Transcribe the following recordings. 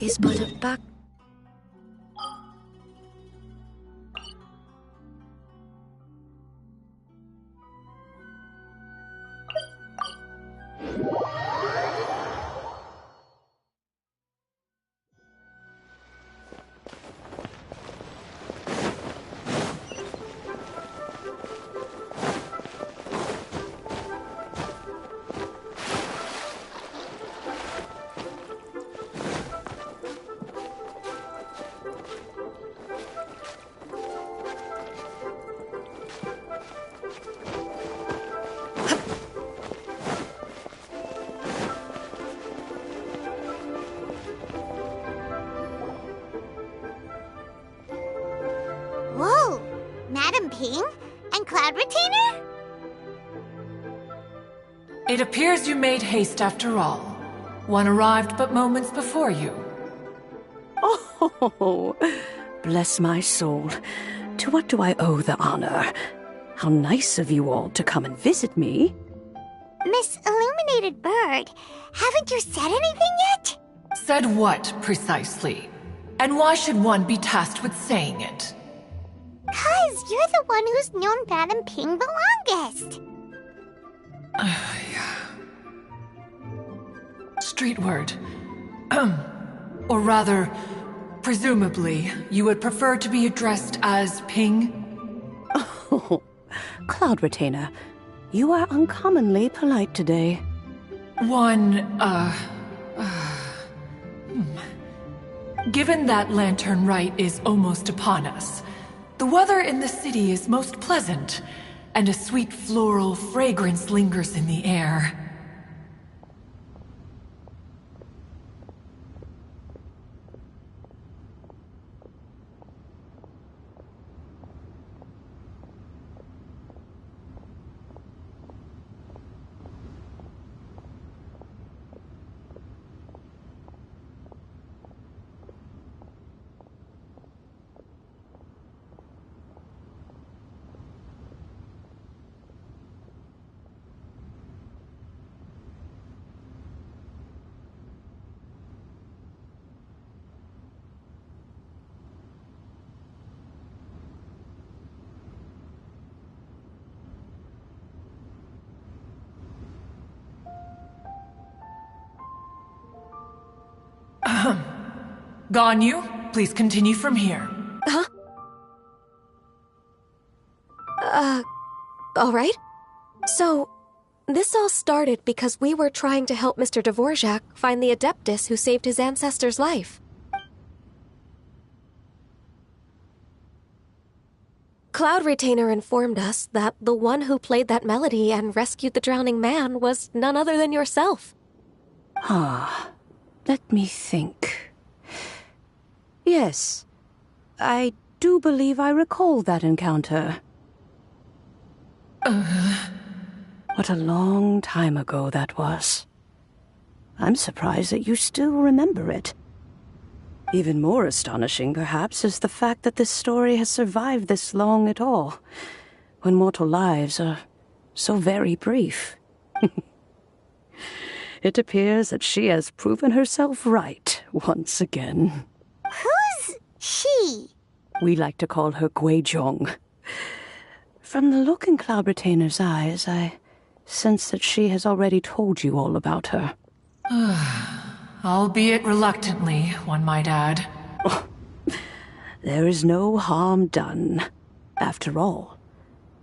is but a back... Whoa! Madam Ping? And Cloud Retainer? It appears you made haste after all. One arrived but moments before you. Oh, bless my soul. To what do I owe the honor? How nice of you all to come and visit me. Miss Illuminated Bird, haven't you said anything yet? Said what, precisely? And why should one be tasked with saying it? 'Cause you're the one who's known Madam Ping the longest. Street word. Or rather, presumably, you would prefer to be addressed as Ping? Oh, Cloud Retainer, you are uncommonly polite today. Given that Lantern Rite is almost upon us, the weather in the city is most pleasant, and a sweet floral fragrance lingers in the air. Ganyu, please continue from here. Huh? Alright. So, this all started because we were trying to help Mr. Dvorak find the Adeptus who saved his ancestor's life. Cloud Retainer informed us that the one who played that melody and rescued the drowning man was none other than yourself. Let me think. Yes, I do believe I recall that encounter. What a long time ago that was. I'm surprised that you still remember it. Even more astonishing, perhaps, is the fact that this story has survived this long at all, when mortal lives are so very brief. It appears that she has proven herself right once again. Who's she? We like to call her Guizhong. From the look in Cloud Retainer's eyes, I sense that she has already told you all about her. Albeit reluctantly, one might add. There is no harm done. After all,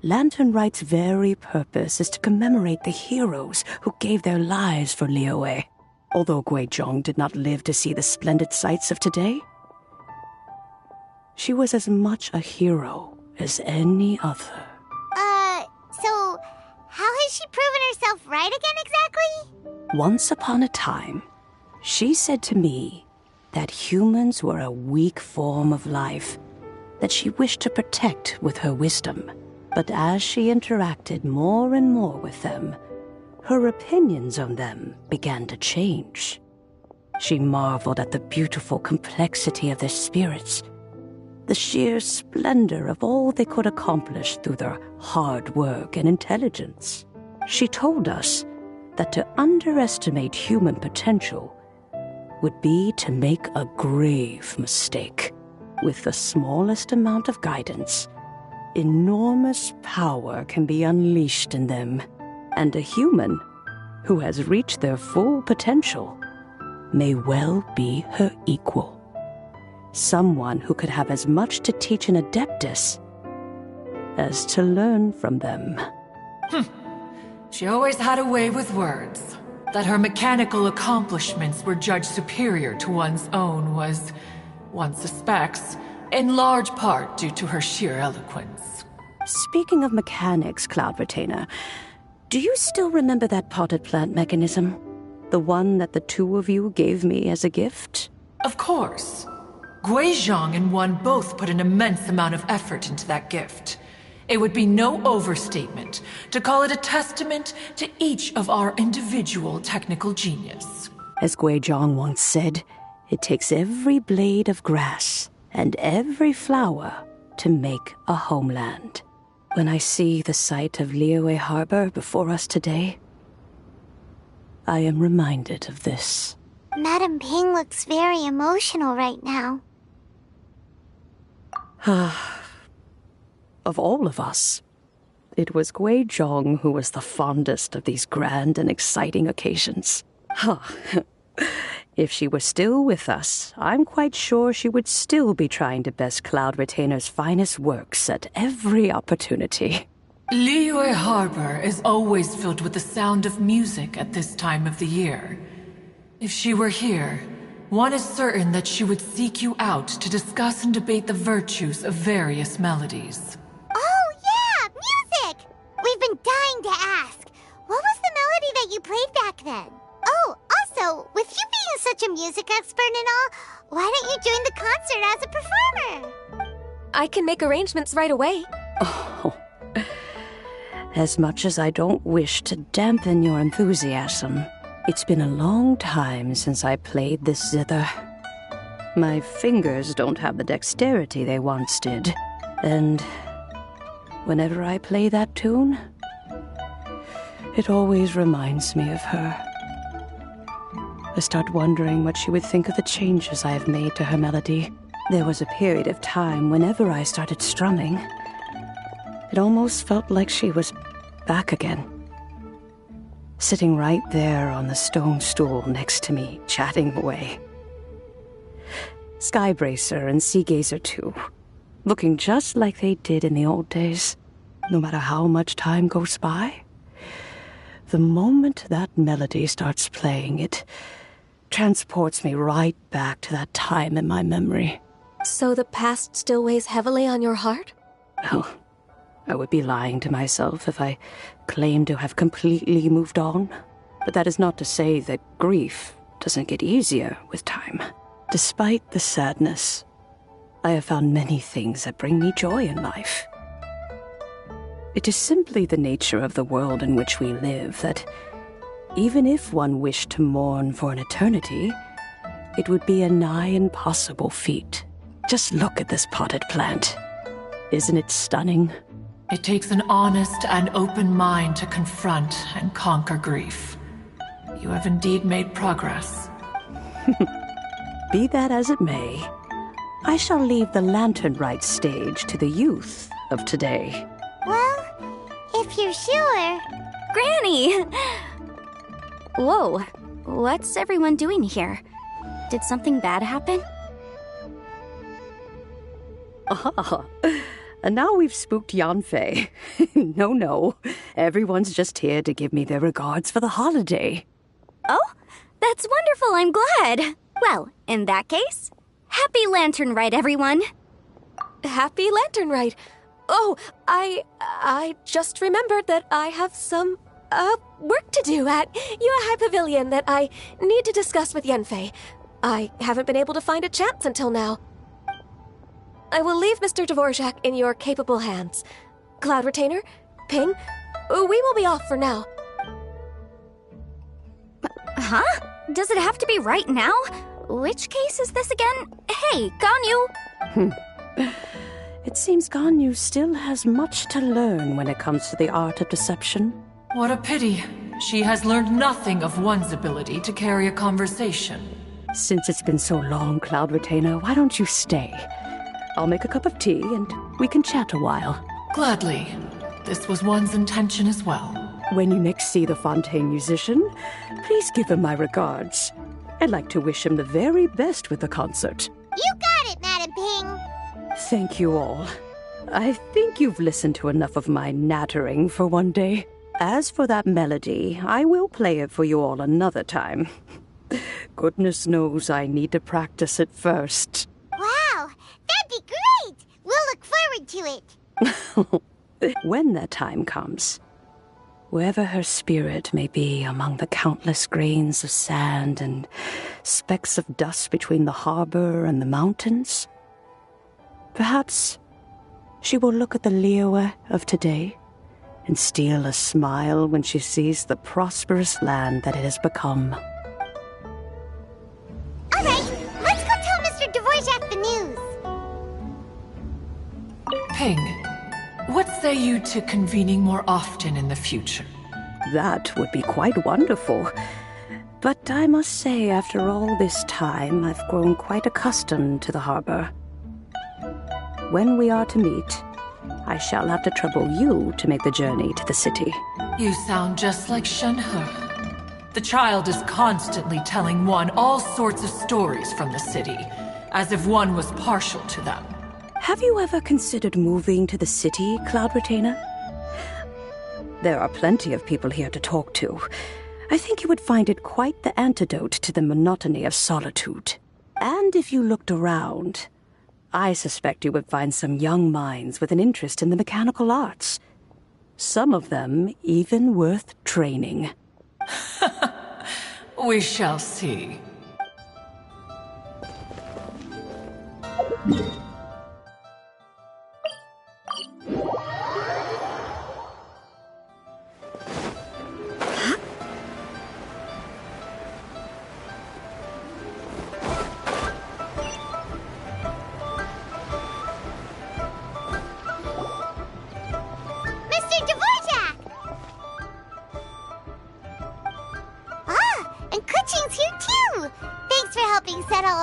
Lantern Rite's very purpose is to commemorate the heroes who gave their lives for Liyue. Although Guizhong did not live to see the splendid sights of today, she was as much a hero as any other. So how has she proven herself right again exactly? Once upon a time, she said to me that humans were a weak form of life that she wished to protect with her wisdom. But as she interacted more and more with them, her opinions on them began to change. She marveled at the beautiful complexity of their spirits, the sheer splendor of all they could accomplish through their hard work and intelligence. She told us that to underestimate human potential would be to make a grave mistake. With the smallest amount of guidance, enormous power can be unleashed in them, and a human who has reached their full potential may well be her equal. Someone who could have as much to teach an adeptus as to learn from them. She always had a way with words. That her mechanical accomplishments were judged superior to one's own was, one suspects, in large part due to her sheer eloquence. Speaking of mechanics, Cloud Retainer, do you still remember that potted plant mechanism? The one that the two of you gave me as a gift? Of course. Guizhong and one both put an immense amount of effort into that gift. It would be no overstatement to call it a testament to each of our individual technical genius. As Guizhong once said, it takes every blade of grass and every flower to make a homeland. When I see the sight of Liyue Harbor before us today, I am reminded of this. Madam Ping looks very emotional right now. Of all of us, it was Guizhong who was the fondest of these grand and exciting occasions. If she were still with us, I'm quite sure she would still be trying to best Cloud Retainer's finest works at every opportunity. Liyue Harbor is always filled with the sound of music at this time of the year. If she were here, one is certain that she would seek you out to discuss and debate the virtues of various melodies. Oh, yeah! Music! We've been dying to ask. What was the melody that you played back then? Oh, also, with you being such a music expert and all, why don't you join the concert as a performer? I can make arrangements right away. Oh, as much as I don't wish to dampen your enthusiasm, it's been a long time since I played this zither. My fingers don't have the dexterity they once did, and whenever I play that tune, it always reminds me of her. I start wondering what she would think of the changes I have made to her melody. There was a period of time whenever I started strumming, it almost felt like she was back again. Sitting right there on the stone stool next to me, chatting away. Skybracer and Seagazer too, looking just like they did in the old days. No matter how much time goes by, the moment that melody starts playing, it transports me right back to that time in my memory. So the past still weighs heavily on your heart? Well, I would be lying to myself if I claimed to have completely moved on. But that is not to say that grief doesn't get easier with time. Despite the sadness, I have found many things that bring me joy in life. It is simply the nature of the world in which we live that even if one wished to mourn for an eternity, it would be a nigh impossible feat. Just look at this potted plant. Isn't it stunning? It takes an honest and open mind to confront and conquer grief. You have indeed made progress. Be that as it may, I shall leave the lantern rite stage to the youth of today. Well, if you're sure. Granny! Whoa, what's everyone doing here? Did something bad happen? Ah, and now we've spooked Yanfei. No, everyone's just here to give me their regards for the holiday. Oh, that's wonderful, I'm glad. Well, in that case, happy Lantern Rite, everyone. Happy Lantern Rite. Oh, I just remembered that I have some, work to do at Yuehai Pavilion that I need to discuss with Yanfei. I haven't been able to find a chance until now. I will leave Mr. Dvorak in your capable hands. Cloud Retainer, Ping, we will be off for now. Huh? Does it have to be right now? Which case is this again? Hey, Ganyu! It seems Ganyu still has much to learn when it comes to the art of deception. What a pity. She has learned nothing of one's ability to carry a conversation. Since it's been so long, Cloud Retainer, why don't you stay? I'll make a cup of tea and we can chat a while. Gladly. This was one's intention as well. When you next see the Fontaine musician, please give him my regards. I'd like to wish him the very best with the concert. You got it, Madam Ping. Thank you all. I think you've listened to enough of my nattering for one day. As for that melody, I will play it for you all another time. Goodness knows I need to practice it first. Wow, that'd be great! We'll look forward to it. When that time comes, wherever her spirit may be among the countless grains of sand and specks of dust between the harbor and the mountains, perhaps she will look at the Liyue of today and steal a smile when she sees the prosperous land that it has become. All right, let's go tell Mr. Dvorak the news. Ping, what say you to convening more often in the future? That would be quite wonderful. But I must say, after all this time, I've grown quite accustomed to the harbor. When we are to meet, I shall have to trouble you to make the journey to the city. You sound just like Shenhe. The child is constantly telling one all sorts of stories from the city, as if one was partial to them. Have you ever considered moving to the city, Cloud Retainer? There are plenty of people here to talk to. I think you would find it quite the antidote to the monotony of solitude. And if you looked around, I suspect you would find some young minds with an interest in the mechanical arts. Some of them even worth training. We shall see.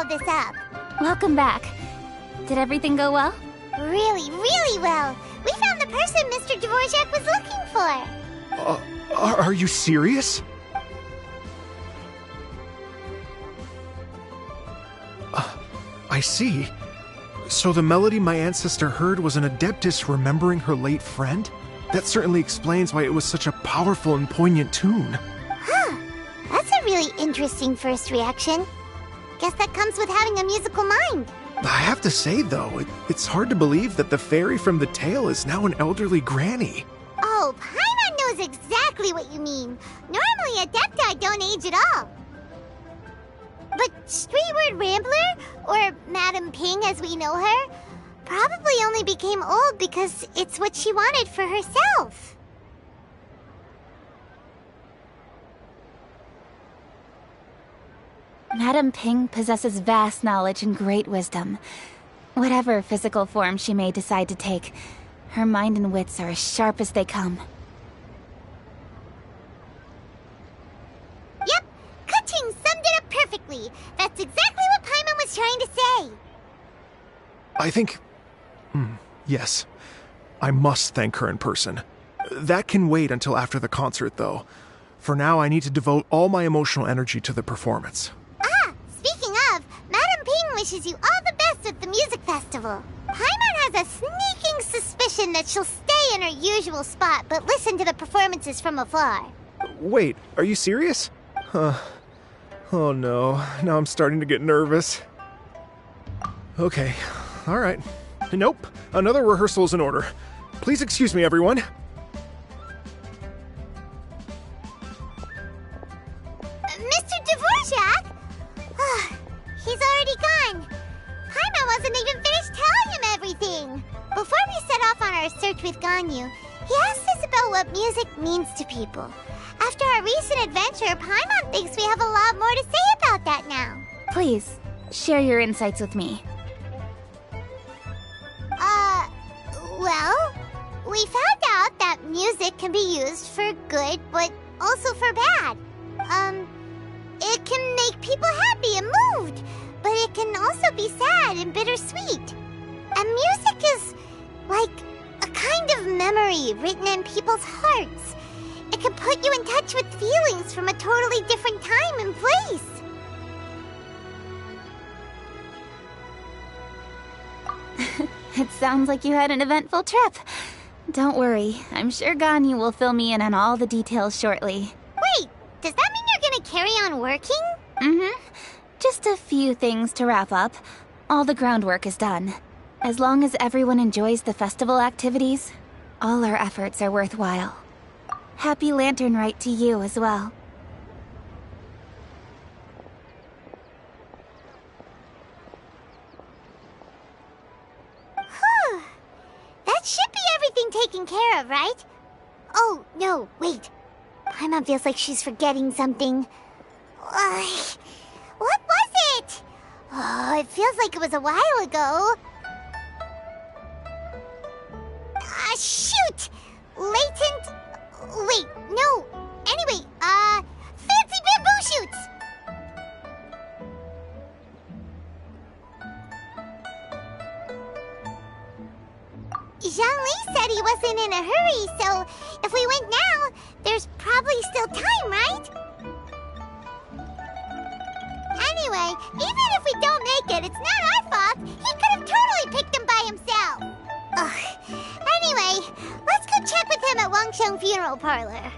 This up. Welcome back. Did everything go well? Really, really well. We found the person Mr. Dvorak was looking for. Are you serious? I see. So the melody my ancestor heard was an adeptus remembering her late friend? That certainly explains why it was such a powerful and poignant tune. Huh. That's a really interesting first reaction. Guess that comes with having a musical mind. I have to say, though, it's hard to believe that the fairy from the tale is now an elderly granny. Oh, Paimon knows exactly what you mean. Normally, Adepti don't age at all. But Streetward Rambler, or Madam Ping as we know her, probably only became old because it's what she wanted for herself. Madam Ping possesses vast knowledge and great wisdom. Whatever physical form she may decide to take, her mind and wits are as sharp as they come. Yep, Kuching summed it up perfectly. That's exactly what Paimon was trying to say. I think... yes. I must thank her in person. That can wait until after the concert, though. For now, I need to devote all my emotional energy to the performance. Speaking of, Madam Ping wishes you all the best at the music festival. Paimon has a sneaking suspicion that she'll stay in her usual spot, but listen to the performances from afar. Wait, are you serious? Oh no, now I'm starting to get nervous. Okay, alright. Nope, another rehearsal is in order. Please excuse me, everyone. Mr. Dvorak? He's already gone. Paimon wasn't even finished telling him everything. Before we set off on our search with Ganyu, he asked us about what music means to people. After our recent adventure, Paimon thinks we have a lot more to say about that now. Please, share your insights with me. Well, we found out that music can be used for good, but also for bad. It can make people happy and moved, but it can also be sad and bittersweet. And music is like a kind of memory written in people's hearts. It can put you in touch with feelings from a totally different time and place. It sounds like you had an eventful trip. Don't worry, I'm sure Ganyu will fill me in on all the details shortly. Wait, does that mean you're gonna carry on working? Mm-hmm. Just a few things to wrap up. All the groundwork is done. As long as everyone enjoys the festival activities, all our efforts are worthwhile. Happy Lantern Rite to you as well. That should be everything taken care of, right? Oh, no, wait. Paimon feels like she's forgetting something. What was it? Oh, it feels like it was a while ago. Ah, shoot! Latent... Wait, no. Anyway, fancy bamboo shoots! Zhangli said he wasn't in a hurry, so if we went now, there's probably still time, right? Anyway, even if we don't make it, it's not our fault. He could have totally picked them by himself. Ugh. Anyway, let's go check with him at Wangsheng Funeral Parlor.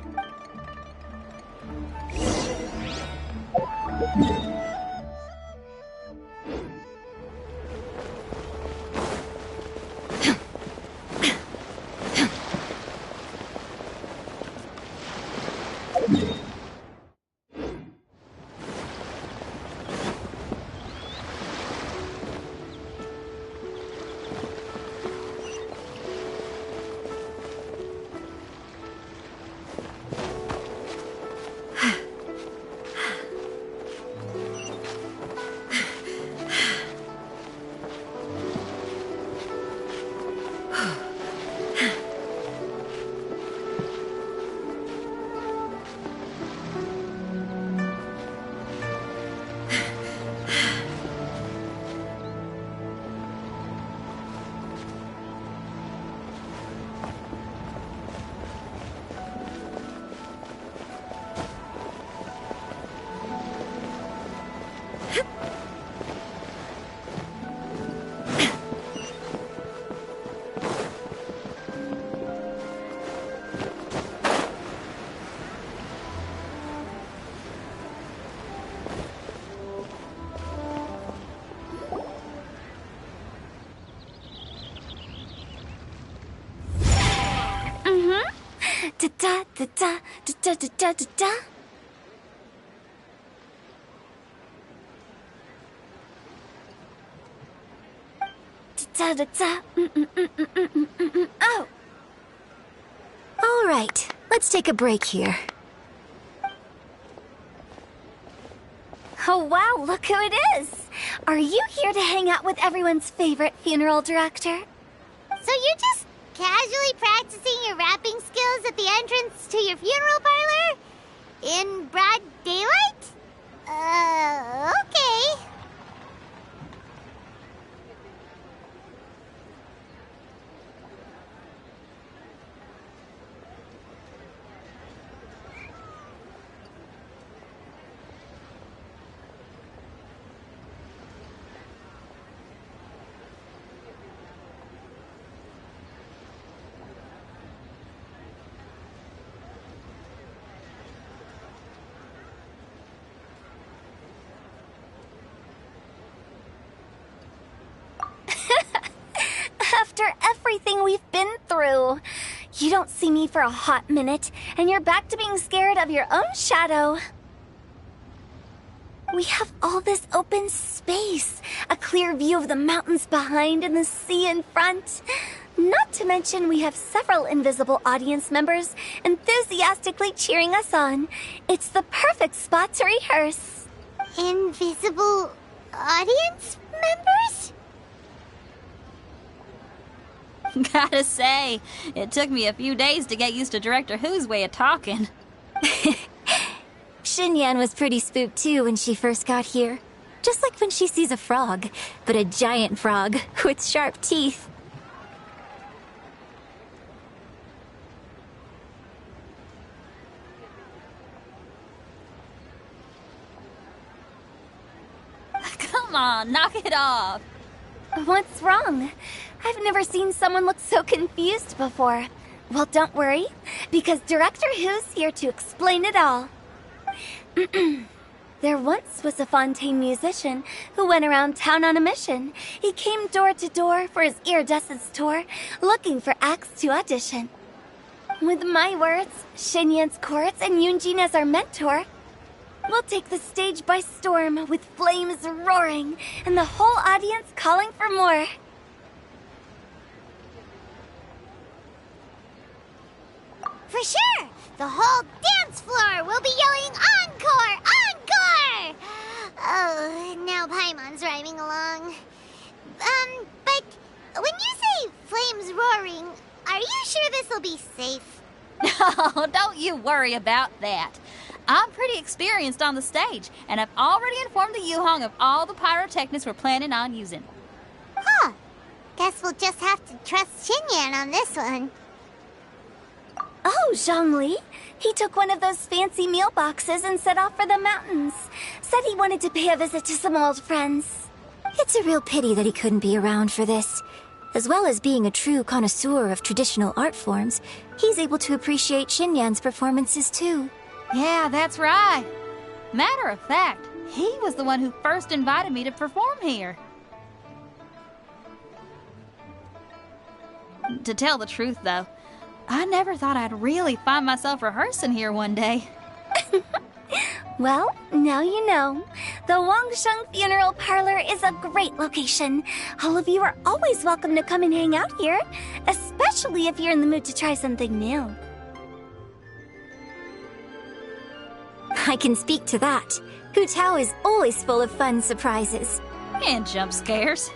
Da-da-da-da-da-da-da-da. Da-da-da. Oh! All right, let's take a break here. Oh wow, look who it is! Are you here to hang out with everyone's favorite funeral director? So you're just casually practicing your rapping skills at the entrance to your funeral parlor? In broad daylight? Okay. After everything we've been through, you don't see me for a hot minute, and you're back to being scared of your own shadow. We have all this open space, a clear view of the mountains behind and the sea in front. Not to mention we have several invisible audience members enthusiastically cheering us on. It's the perfect spot to rehearse. Invisible audience members? Gotta say, it took me a few days to get used to Director Who's way of talking. Xinyan was pretty spooked too when she first got here. Just like when she sees a frog, but a giant frog with sharp teeth. Come on, knock it off. What's wrong? I've never seen someone look so confused before. Well, don't worry, because Director Who's here to explain it all. There once was a Fontaine musician who went around town on a mission. He came door to door for his iridescence tour, looking for acts to audition. With my words, Xinyan's chorus, and Yunjin as our mentor, we'll take the stage by storm with flames roaring and the whole audience calling for more. For sure! The whole dance floor will be yelling encore! Encore! Oh, now Paimon's rhyming along. But when you say flames roaring, are you sure this'll be safe? No, don't you worry about that. I'm pretty experienced on the stage, and I've already informed the Yuhong of all the pyrotechnics we're planning on using. Huh. Guess we'll just have to trust Xinyan on this one. Oh, Zhongli. He took one of those fancy meal boxes and set off for the mountains. Said he wanted to pay a visit to some old friends. It's a real pity that he couldn't be around for this. As well as being a true connoisseur of traditional art forms, he's able to appreciate Xinyan's performances too. Yeah, that's right. Matter of fact, he was the one who first invited me to perform here. To tell the truth, though, I never thought I'd really find myself rehearsing here one day. Well, now you know. The Wangsheng Funeral Parlor is a great location. All of you are always welcome to come and hang out here, especially if you're in the mood to try something new. I can speak to that. Hu Tao is always full of fun surprises. And jump scares.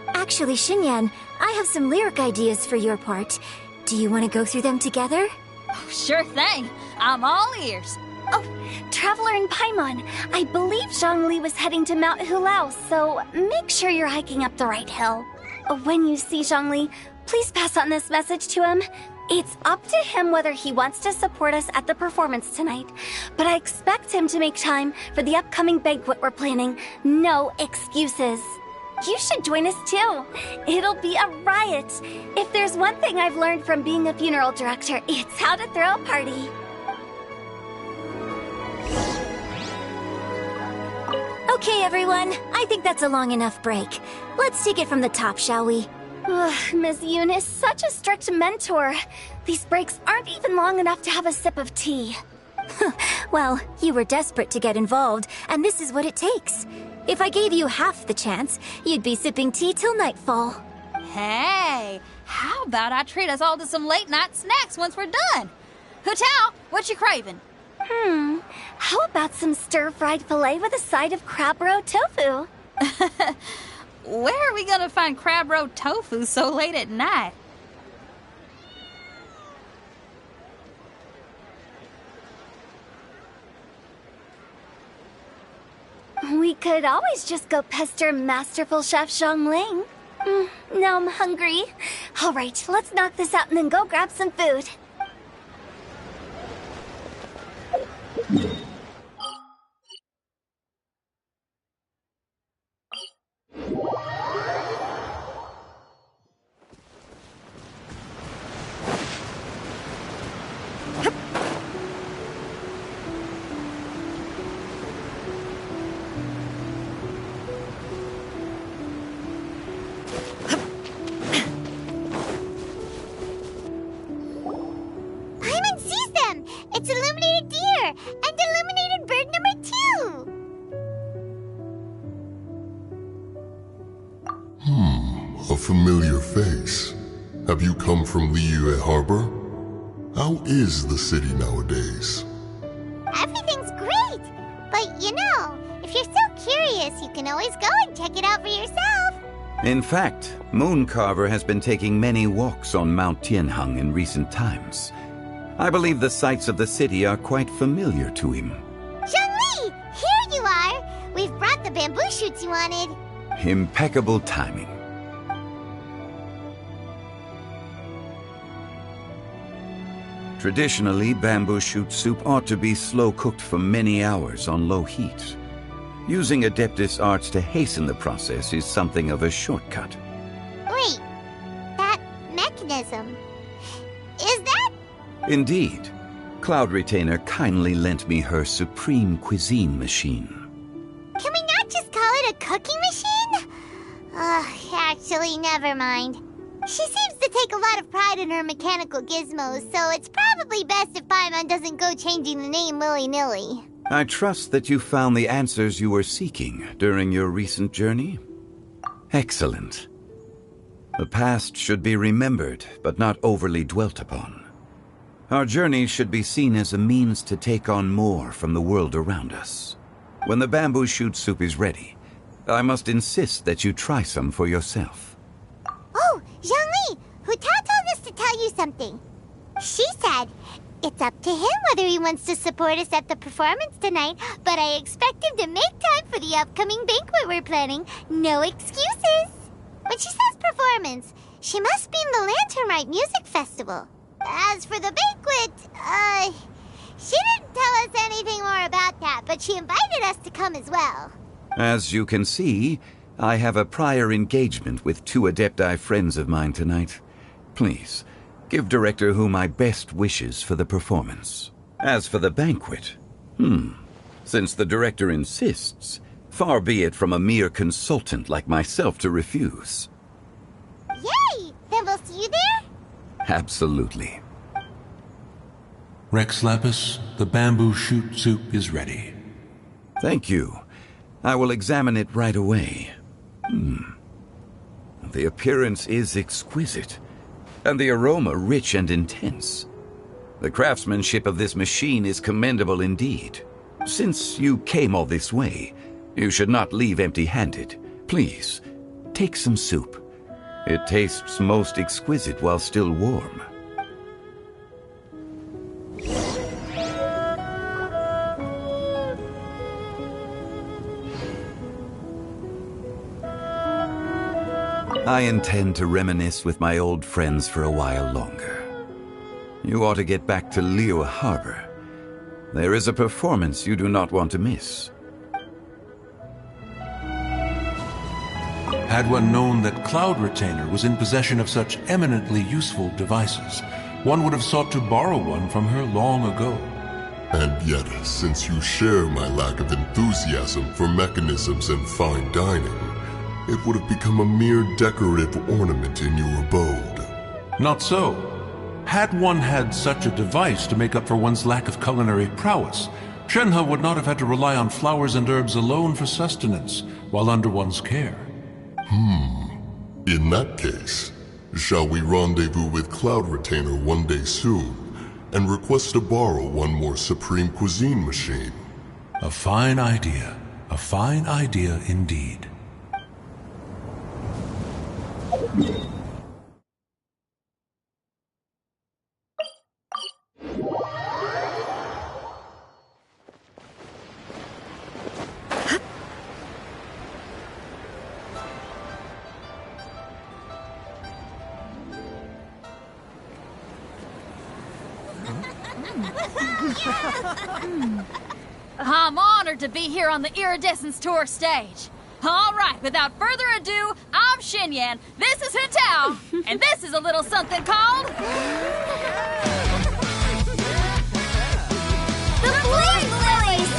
Actually, Xinyan, I have some lyric ideas for your part. Do you want to go through them together? Oh, sure thing. I'm all ears. Oh, Traveler and Paimon, I believe Zhongli was heading to Mount Hulao, so make sure you're hiking up the right hill. When you see Zhongli, please pass on this message to him. It's up to him whether he wants to support us at the performance tonight, but I expect him to make time for the upcoming banquet we're planning. No excuses. You should join us too. It'll be a riot. If there's one thing I've learned from being a funeral director, it's how to throw a party. Okay, everyone. I think that's a long enough break. Let's take it from the top, shall we? Ugh, Ms. Yoon is such a strict mentor. These breaks aren't even long enough to have a sip of tea. Well, you were desperate to get involved, and this is what it takes. If I gave you half the chance, you'd be sipping tea till nightfall. Hey, how about I treat us all to some late-night snacks once we're done? Hu Tao, what you craving? How about some stir-fried filet with a side of crab roe tofu? Where are we gonna find crab roe tofu so late at night? We could always just go pester Masterful Chef Zhongling. Now I'm hungry. All right, let's knock this out and then go grab some food. Paimon sees them! It's illuminated deer! And illuminated bird number 2! A familiar face. Have you come from Liyue Harbor? How is the city nowadays? Everything's great! But you know, if you're so curious, you can always go and check it out for yourself! In fact, Mooncarver has been taking many walks on Mount Tianheng in recent times. I believe the sights of the city are quite familiar to him. Shut bamboo shoots you wanted. Impeccable timing. Traditionally, bamboo shoot soup ought to be slow-cooked for many hours on low heat. Using Adeptus arts to hasten the process is something of a shortcut. Wait, that mechanism... is that... Indeed. Cloud Retainer kindly lent me her supreme cuisine machine. Can we not just call it a cooking machine? Actually, never mind. She seems to take a lot of pride in her mechanical gizmos, so it's probably best if Paimon doesn't go changing the name willy-nilly. I trust that you found the answers you were seeking during your recent journey. Excellent. The past should be remembered, but not overly dwelt upon. Our journey should be seen as a means to take on more from the world around us. When the bamboo shoot soup is ready, I must insist that you try some for yourself. Oh, Zhangli! Huta told us to tell you something. She said, it's up to him whether he wants to support us at the performance tonight, but I expect him to make time for the upcoming banquet we're planning. No excuses! When she says performance, she must mean the Lantern Rite Music Festival. As for the banquet, she didn't tell us anything more about that, but she invited us to come as well. As you can see, I have a prior engagement with 2 Adepti friends of mine tonight. Please, give Director Hu my best wishes for the performance. As for the banquet, since the Director insists, far be it from a mere consultant like myself to refuse. Yay! Then we'll see you there? Absolutely. Rex Lapis, the bamboo shoot soup is ready. Thank you. I will examine it right away. The appearance is exquisite, and the aroma rich and intense. The craftsmanship of this machine is commendable indeed. Since you came all this way, you should not leave empty-handed. Please, take some soup. It tastes most exquisite while still warm. I intend to reminisce with my old friends for a while longer. You ought to get back to Liyue Harbor. There is a performance you do not want to miss. Had one known that Cloud Retainer was in possession of such eminently useful devices, one would have sought to borrow one from her long ago. And yet, since you share my lack of enthusiasm for mechanisms and fine dining, it would have become a mere decorative ornament in your abode. Not so. Had one had such a device to make up for one's lack of culinary prowess, Shenhe would not have had to rely on flowers and herbs alone for sustenance, while under one's care. In that case, shall we rendezvous with Cloud Retainer one day soon, and request to borrow one more Supreme Cuisine machine? A fine idea. A fine idea indeed. I'm honored to be here on the Iridescence Tour stage. All right, without further ado, I'm Xinyan, this is Hutao, and this is a little something called... The Flame Lilies!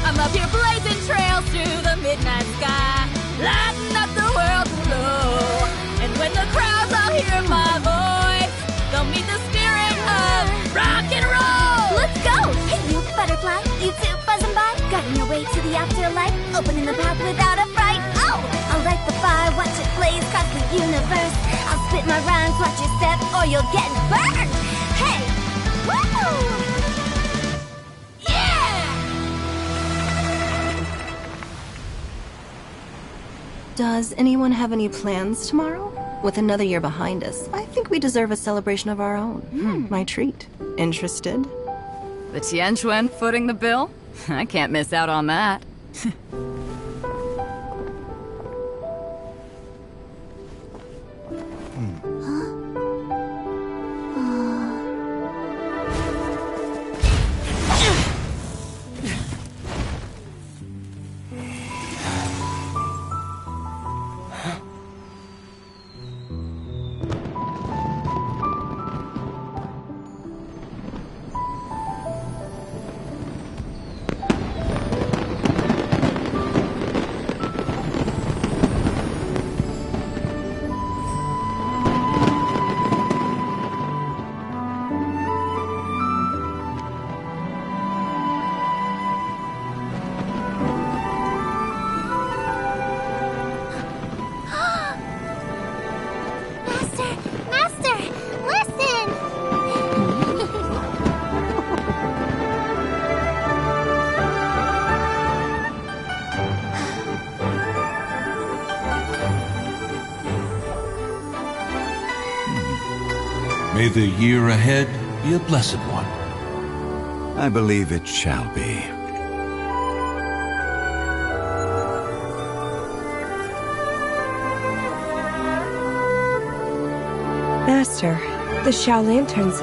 I'm up here blazing trails through the midnight sky, lighting up the world below. And when the crowds all hear my voice, they'll meet the spirit of rock and roll. Let's go! Hey, you butterfly, you too buzzing by, guiding your way to the afterlife, opening the path without a fright. Oh, I'll light the fire, watch it blaze across the universe. I'll spit my rhymes, watch your step, or you'll get burned. Hey, woo! Does anyone have any plans tomorrow? With another year behind us, I think we deserve a celebration of our own. My treat. Interested? The Tianquan footing the bill? I can't miss out on that. Master, listen! May the year ahead be a blessed one. I believe it shall be. Master, the Xiao Lanterns,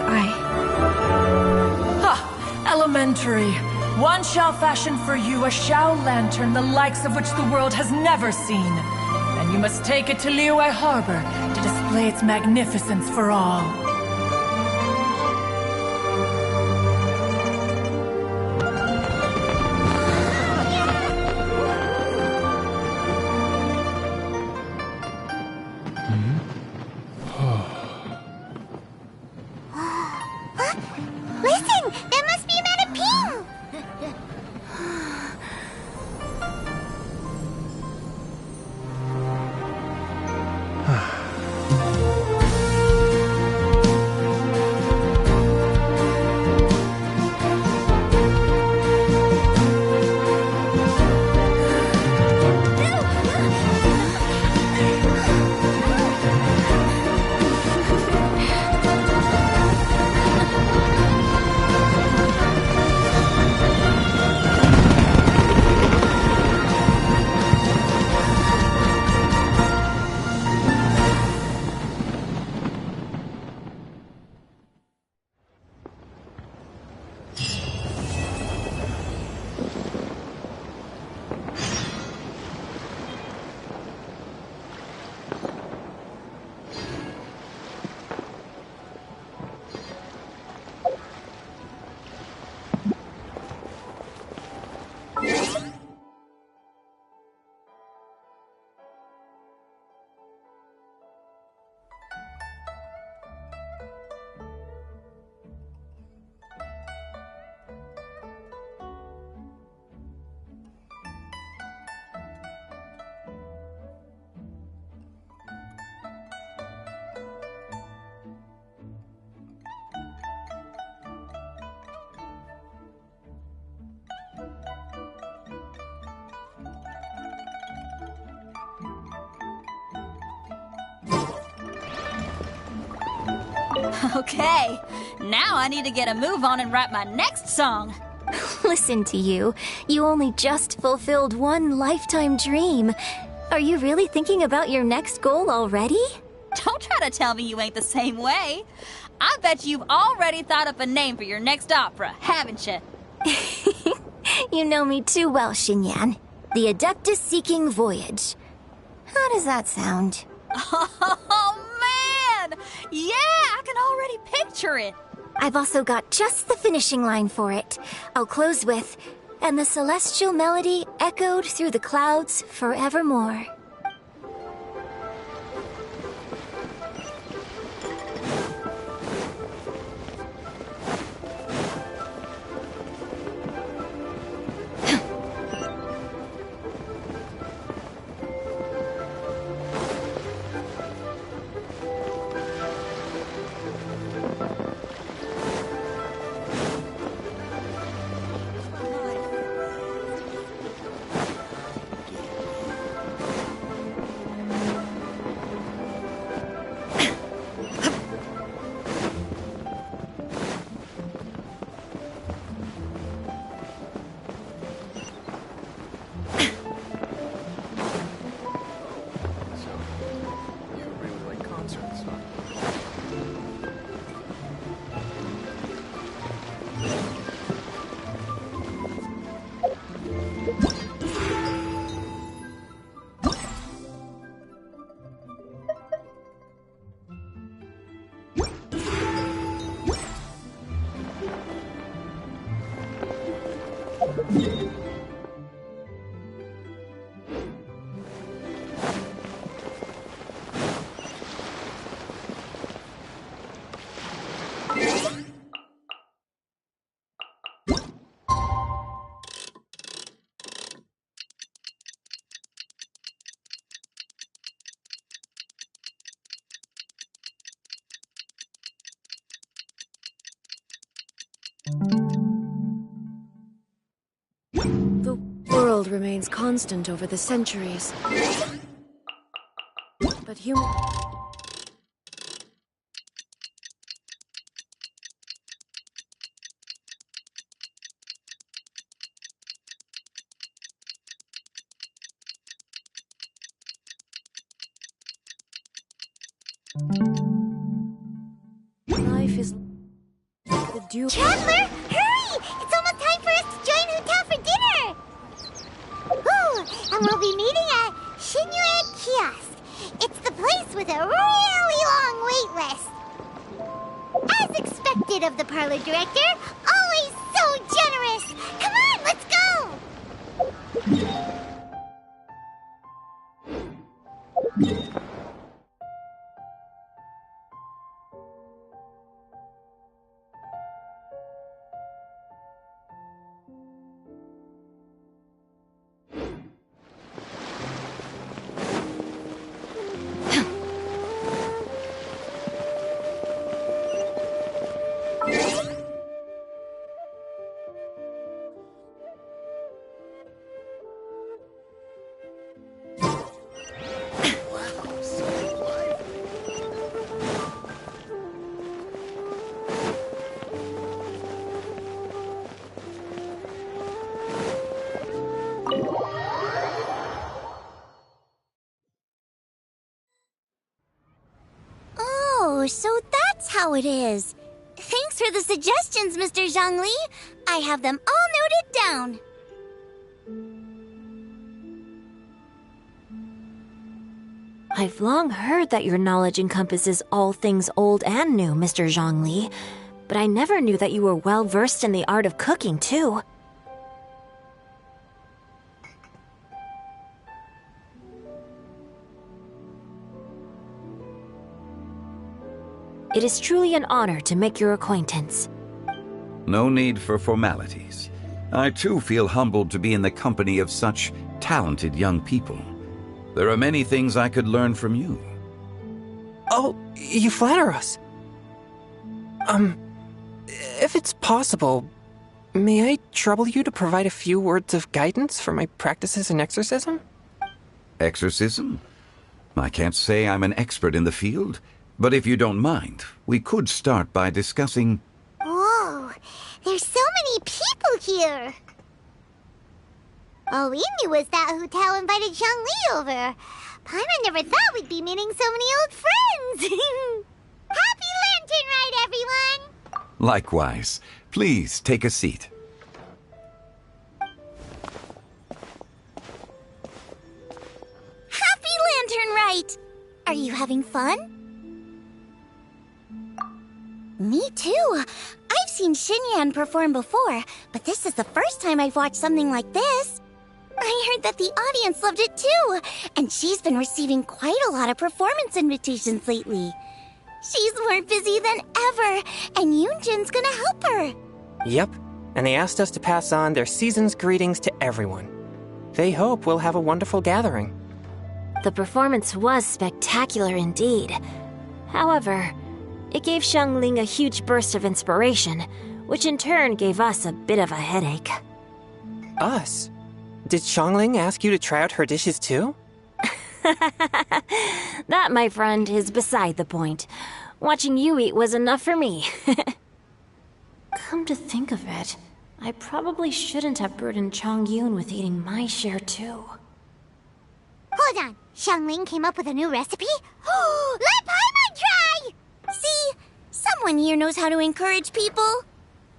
Ha! Elementary. One shall fashion for you a Xiao Lantern the likes of which the world has never seen. And you must take it to Liyue Harbor to display its magnificence for all. Listen! That must be Madame Ping! Okay, now I need to get a move on and write my next song. Listen to you. You only just fulfilled one lifetime dream. Are you really thinking about your next goal already? Don't try to tell me you ain't the same way. I bet you've already thought up a name for your next opera, haven't you? You know me too well, Xinyan. The Adeptus Seeking Voyage. How does that sound? Oh, man! Yeah, I can already picture it. I've also got just the finishing line for it. I'll close with, "And the celestial melody echoed through the clouds forevermore." The world remains constant over the centuries. But human... Life is like the dew... Traveler, hurry! It's almost time for us to join Hotel for dinner! Ooh, and we'll be meeting at Shinyue Kiosk. It's the place with a really long wait list. As expected of the parlor director, always so generous! Come on, let's go! Oh, so that's how it is. Thanks for the suggestions, Mr. Zhongli. I have them all noted down. I've long heard that your knowledge encompasses all things old and new, Mr. Zhongli, but I never knew that you were well versed in the art of cooking, too. It is truly an honor to make your acquaintance. No need for formalities. I too feel humbled to be in the company of such talented young people. There are many things I could learn from you. Oh, you flatter us. If it's possible, may I trouble you to provide a few words of guidance for my practices in exorcism? Exorcism? I can't say I'm an expert in the field, but if you don't mind, we could start by discussing... Whoa, there's so many people here. All we knew was that Hotel invited Zhongli over. Paimon never thought we'd be meeting so many old friends. Happy Lantern Ride, everyone! Likewise. Please take a seat. Happy Lantern Rite! Are you having fun? Me too. I've seen Xinyan perform before, but this is the first time I've watched something like this. I heard that the audience loved it too, and she's been receiving quite a lot of performance invitations lately. She's more busy than ever, and Yoonjin's gonna help her. Yep, and they asked us to pass on their season's greetings to everyone. They hope we'll have a wonderful gathering. The performance was spectacular indeed. However, it gave Xiangling a huge burst of inspiration, which in turn gave us a bit of a headache. Us? Did Xiangling ask you to try out her dishes too? That, my friend, is beside the point. Watching you eat was enough for me. Come to think of it, I probably shouldn't have burdened Chongyun with eating my share too. Hold on, Xiangling came up with a new recipe? Let Paimon try! See? Someone here knows how to encourage people.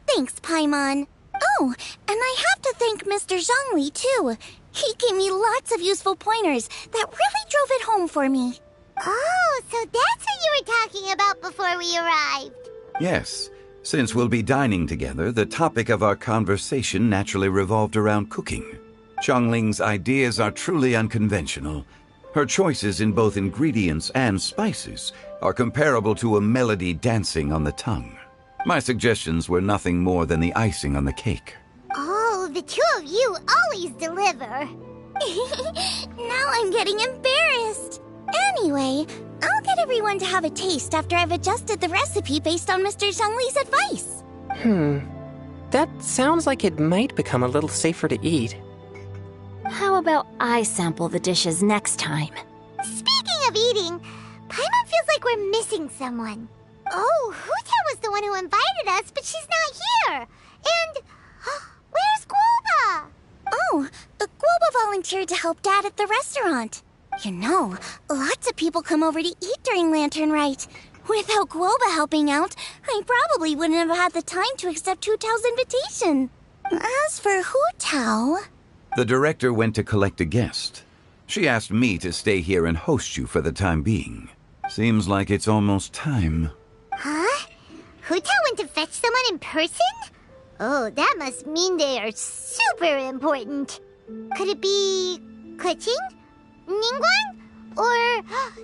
Thanks, Paimon. Oh, and I have to thank Mr. Zhongli, too. He gave me lots of useful pointers that really drove it home for me. Oh, so that's what you were talking about before we arrived. Yes. Since we'll be dining together, the topic of our conversation naturally revolved around cooking. Qiangling's ideas are truly unconventional. Her choices in both ingredients and spices are comparable to a melody dancing on the tongue. My suggestions were nothing more than the icing on the cake. Oh, the two of you always deliver. Now I'm getting embarrassed. Anyway, I'll get everyone to have a taste after I've adjusted the recipe based on Mr. Zhongli's advice. That sounds like it might become a little safer to eat. How about I sample the dishes next time? Speaking of eating, Paimon feels like we're missing someone. Oh, Huta was the one who invited us, but she's not here. And where's Guoba? Oh, Guoba volunteered to help Dad at the restaurant. You know, lots of people come over to eat during Lantern Rite. Without Guoba helping out, I probably wouldn't have had the time to accept Hu Tao's invitation. As for Hu Tao... The director went to collect a guest. She asked me to stay here and host you for the time being. Seems like it's almost time. Huh? Hu Tao went to fetch someone in person? Oh, that must mean they are super important. Could it be... Keqing? Ningguang? Or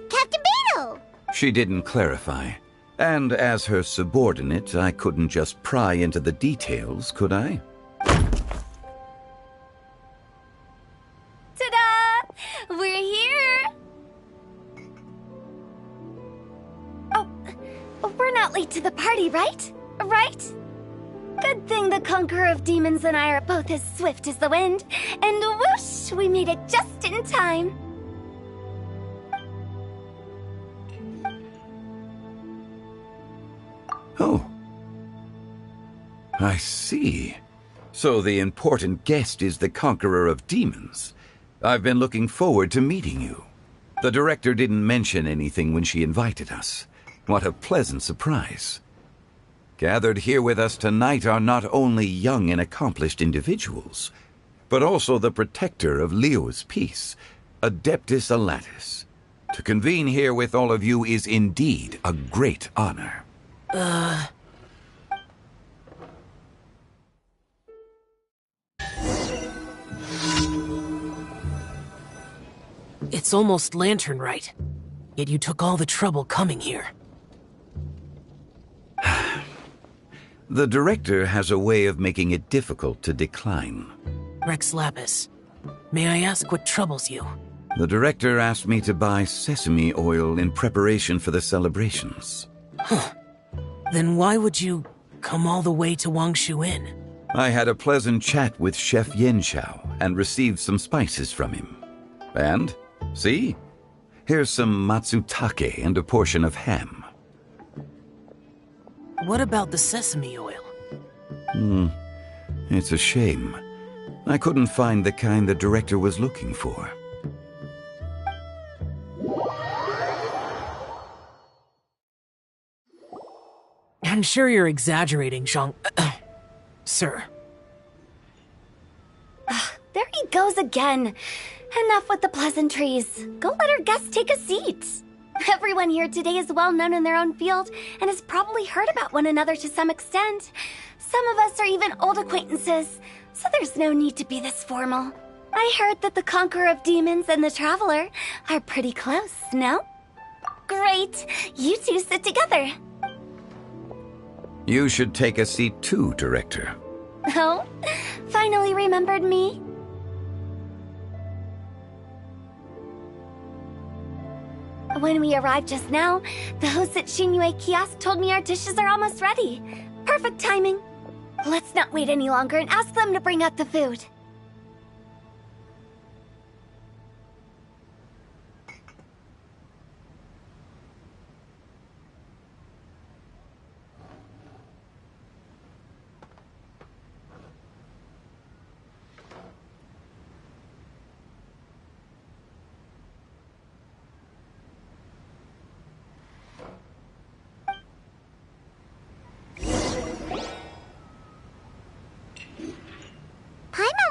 Captain Beidou? She didn't clarify. And as her subordinate, I couldn't just pry into the details, could I? Ta-da! We're here! Oh, we're not late to the party, right? Right? Good thing the Conqueror of Demons and I are both as swift as the wind. And whoosh, we made it just in time. Oh. I see. So the important guest is the Conqueror of Demons. I've been looking forward to meeting you. The director didn't mention anything when she invited us. What a pleasant surprise. Gathered here with us tonight are not only young and accomplished individuals, but also the protector of Leo's peace, Adeptus Alatus. To convene here with all of you is indeed a great honor. It's almost Lantern Rite, yet you took all the trouble coming here. The director has a way of making it difficult to decline. Rex Lapis, may I ask what troubles you? The director asked me to buy sesame oil in preparation for the celebrations. Huh. Then why would you come all the way to Wangshu Inn? I had a pleasant chat with Chef Yanxiao and received some spices from him. And, see? Here's some matsutake and a portion of ham. What about the sesame oil? It's a shame. I couldn't find the kind the director was looking for. I'm sure you're exaggerating, Sir. There he goes again. Enough with the pleasantries. Go let our guests take a seat. Everyone here today is well known in their own field and has probably heard about one another to some extent. Some of us are even old acquaintances, so there's no need to be this formal. I heard that the Conqueror of Demons and the Traveler are pretty close, no? Great. You two sit together. You should take a seat too, Director. Oh? Finally remembered me? When we arrived just now, the host at Xinyue Kiosk told me our dishes are almost ready. Perfect timing. Let's not wait any longer and ask them to bring out the food.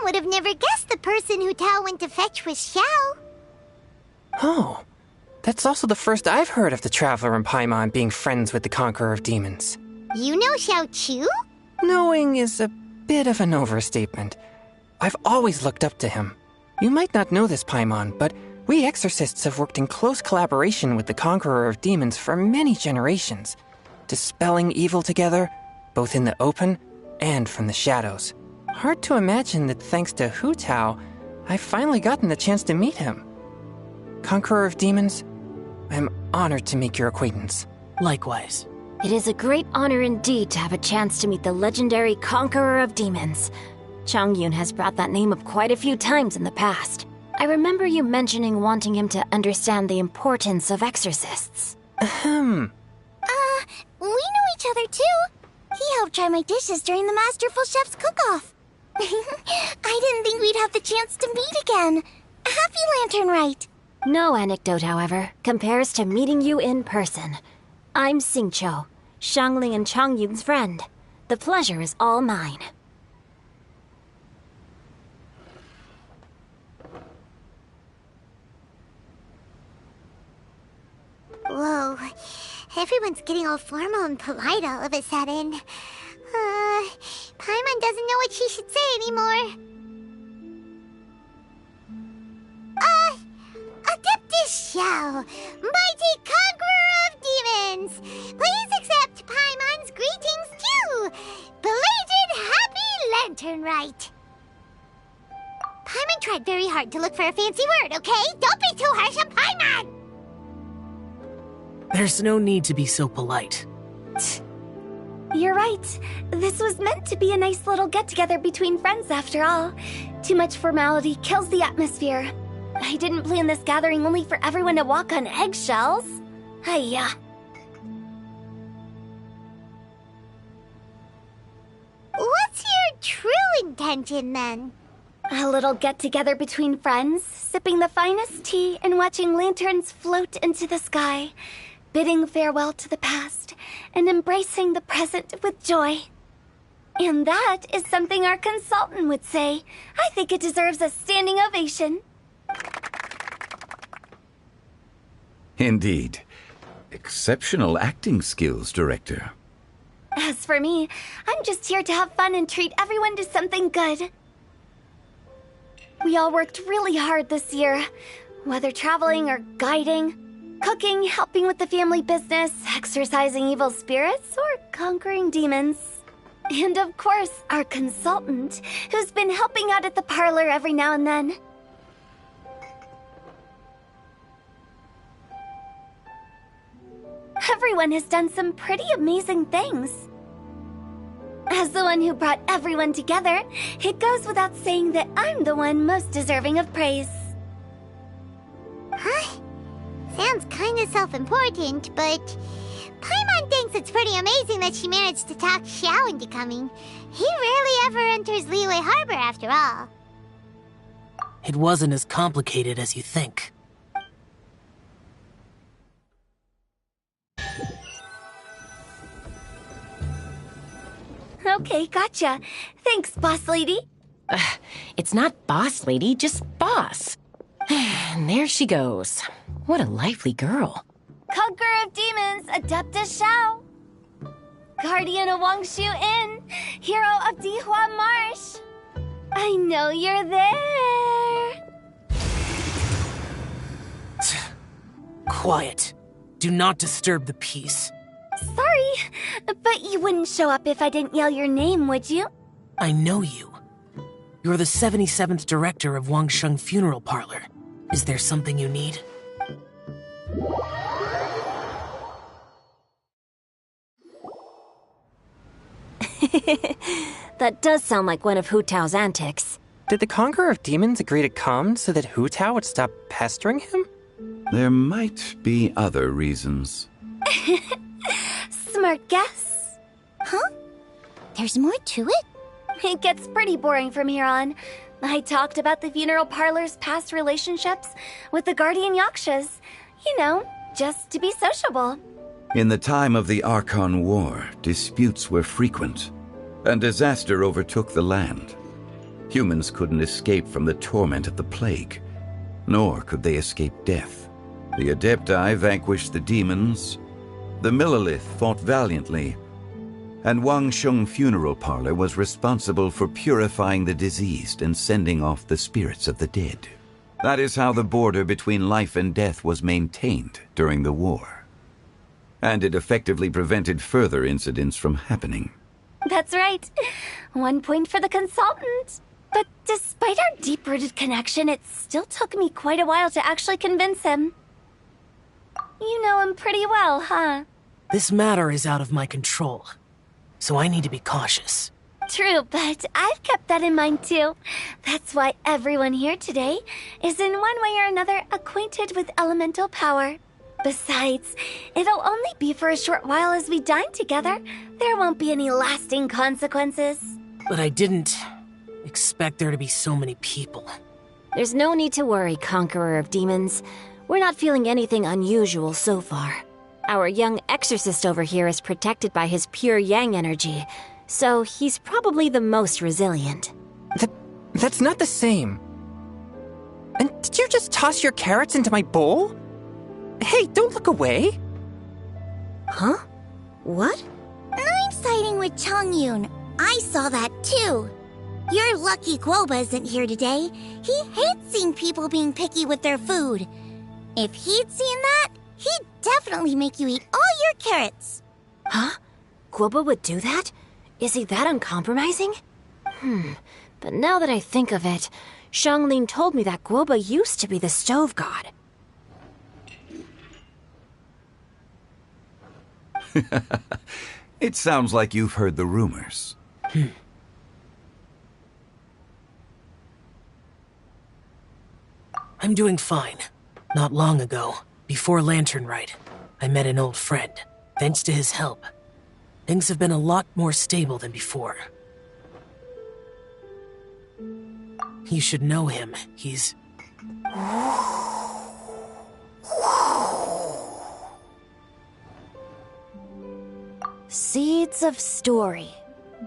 Would have never guessed the person Hu Tao went to fetch was Xiao. Oh, that's also the first I've heard of the Traveler and Paimon being friends with the Conqueror of Demons. You know Xiao Chu? Knowing is a bit of an overstatement. I've always looked up to him. You might not know this, Paimon, but we exorcists have worked in close collaboration with the Conqueror of Demons for many generations, dispelling evil together, both in the open and from the shadows. Hard to imagine that thanks to Hu Tao, I've finally gotten the chance to meet him. Conqueror of Demons, I'm honored to make your acquaintance. Likewise. It is a great honor indeed to have a chance to meet the legendary Conqueror of Demons. Changyun has brought that name up quite a few times in the past. I remember you mentioning wanting him to understand the importance of exorcists. We know each other too. He helped try my dishes during the Masterful Chef's cook-off. I didn't think we'd have the chance to meet again. Happy Lantern Rite. No anecdote, however, compares to meeting you in person. I'm Xingqiu, Shangling and Changyun's friend. The pleasure is all mine. Whoa. Everyone's getting all formal and polite all of a sudden. Paimon doesn't know what she should say anymore. Adeptus Xiao, mighty conqueror of demons, please accept Paimon's greetings too. Belated Happy Lantern Rite. Paimon tried very hard to look for a fancy word, okay? Don't be too harsh on Paimon! There's no need to be so polite. You're right. This was meant to be a nice little get-together between friends after all. Too much formality kills the atmosphere. I didn't plan this gathering only for everyone to walk on eggshells. Hiya. What's your true intention then? A little get-together between friends, sipping the finest tea and watching lanterns float into the sky, bidding farewell to the past and embracing the present with joy. And that is something our consultant would say. I think it deserves a standing ovation. Indeed. Exceptional acting skills, Director. As for me, I'm just here to have fun and treat everyone to something good. We all worked really hard this year, whether traveling or guiding, cooking, helping with the family business, exorcising evil spirits, or conquering demons. And of course, our consultant, who's been helping out at the parlor every now and then. Everyone has done some pretty amazing things. As the one who brought everyone together, it goes without saying that I'm the one most deserving of praise. Huh? Sounds kinda self-important, but Paimon thinks it's pretty amazing that she managed to talk Xiao into coming. He rarely ever enters Liyue Harbor after all. It wasn't as complicated as you think. Okay, gotcha. Thanks, boss lady. It's not boss lady, just boss. And there she goes. What a lively girl. Conqueror of Demons, Adeptus Xiao. Guardian of Wangshu Inn, hero of Dihua Marsh. I know you're there. Quiet. Do not disturb the peace. Sorry, but you wouldn't show up if I didn't yell your name, would you? I know you. You're the 77th director of Wangsheng Funeral Parlor. Is there something you need? That does sound like one of Hu Tao's antics. Did the Conqueror of Demons agree to come so that Hu Tao would stop pestering him? There might be other reasons. Smart guess. Huh? There's more to it? It gets pretty boring from here on. I talked about the funeral parlor's past relationships with the guardian yakshas. You know, just to be sociable. In the time of the Archon War, disputes were frequent, and disaster overtook the land. Humans couldn't escape from the torment of the plague, nor could they escape death. The Adepti vanquished the demons. The Millelith fought valiantly, and Wangsheng Funeral Parlor was responsible for purifying the diseased and sending off the spirits of the dead. That is how the border between life and death was maintained during the war. And it effectively prevented further incidents from happening. That's right. 1 point for the consultant. But despite our deep-rooted connection, it still took me quite a while to actually convince him. You know him pretty well, huh? This matter is out of my control, so I need to be cautious. True, but I've kept that in mind too. That's why everyone here today is in one way or another acquainted with elemental power. Besides, it'll only be for a short while as we dine together. There won't be any lasting consequences. But I didn't expect there to be so many people. There's no need to worry, Conqueror of Demons. We're not feeling anything unusual so far. Our young exorcist over here is protected by his pure yang energy, so he's probably the most resilient. That's not the same. And did you just toss your carrots into my bowl? Hey, don't look away! Huh? What? I'm siding with Chongyun. I saw that too. You're lucky Guoba isn't here today. He hates seeing people being picky with their food. If he'd seen that, he'd definitely make you eat all your carrots. Huh? Guoba would do that? Is he that uncompromising? But now that I think of it, Xianglin told me that Guoba used to be the stove god. It sounds like you've heard the rumors. I'm doing fine. Not long ago, before Lantern Rite, I met an old friend. Thanks to his help, things have been a lot more stable than before. You should know him. He's... Seeds of story,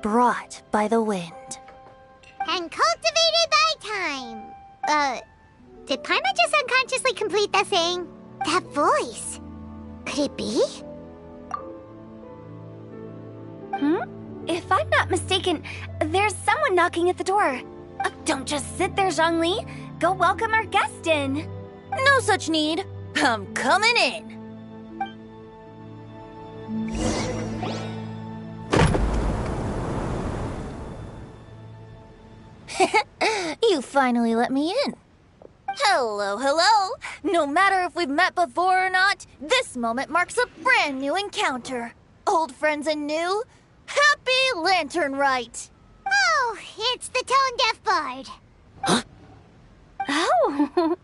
brought by the wind. And cultivated by time. Did Paimon just unconsciously complete that saying? That voice. Could it be? If I'm not mistaken, there's someone knocking at the door. Don't just sit there, Zhongli. Go welcome our guest in. No such need. I'm coming in. You finally let me in. Hello, hello. No matter if we've met before or not, this moment marks a brand new encounter. Old friends and new, happy Lantern Rite. Oh, it's the tone-deaf bard. Oh,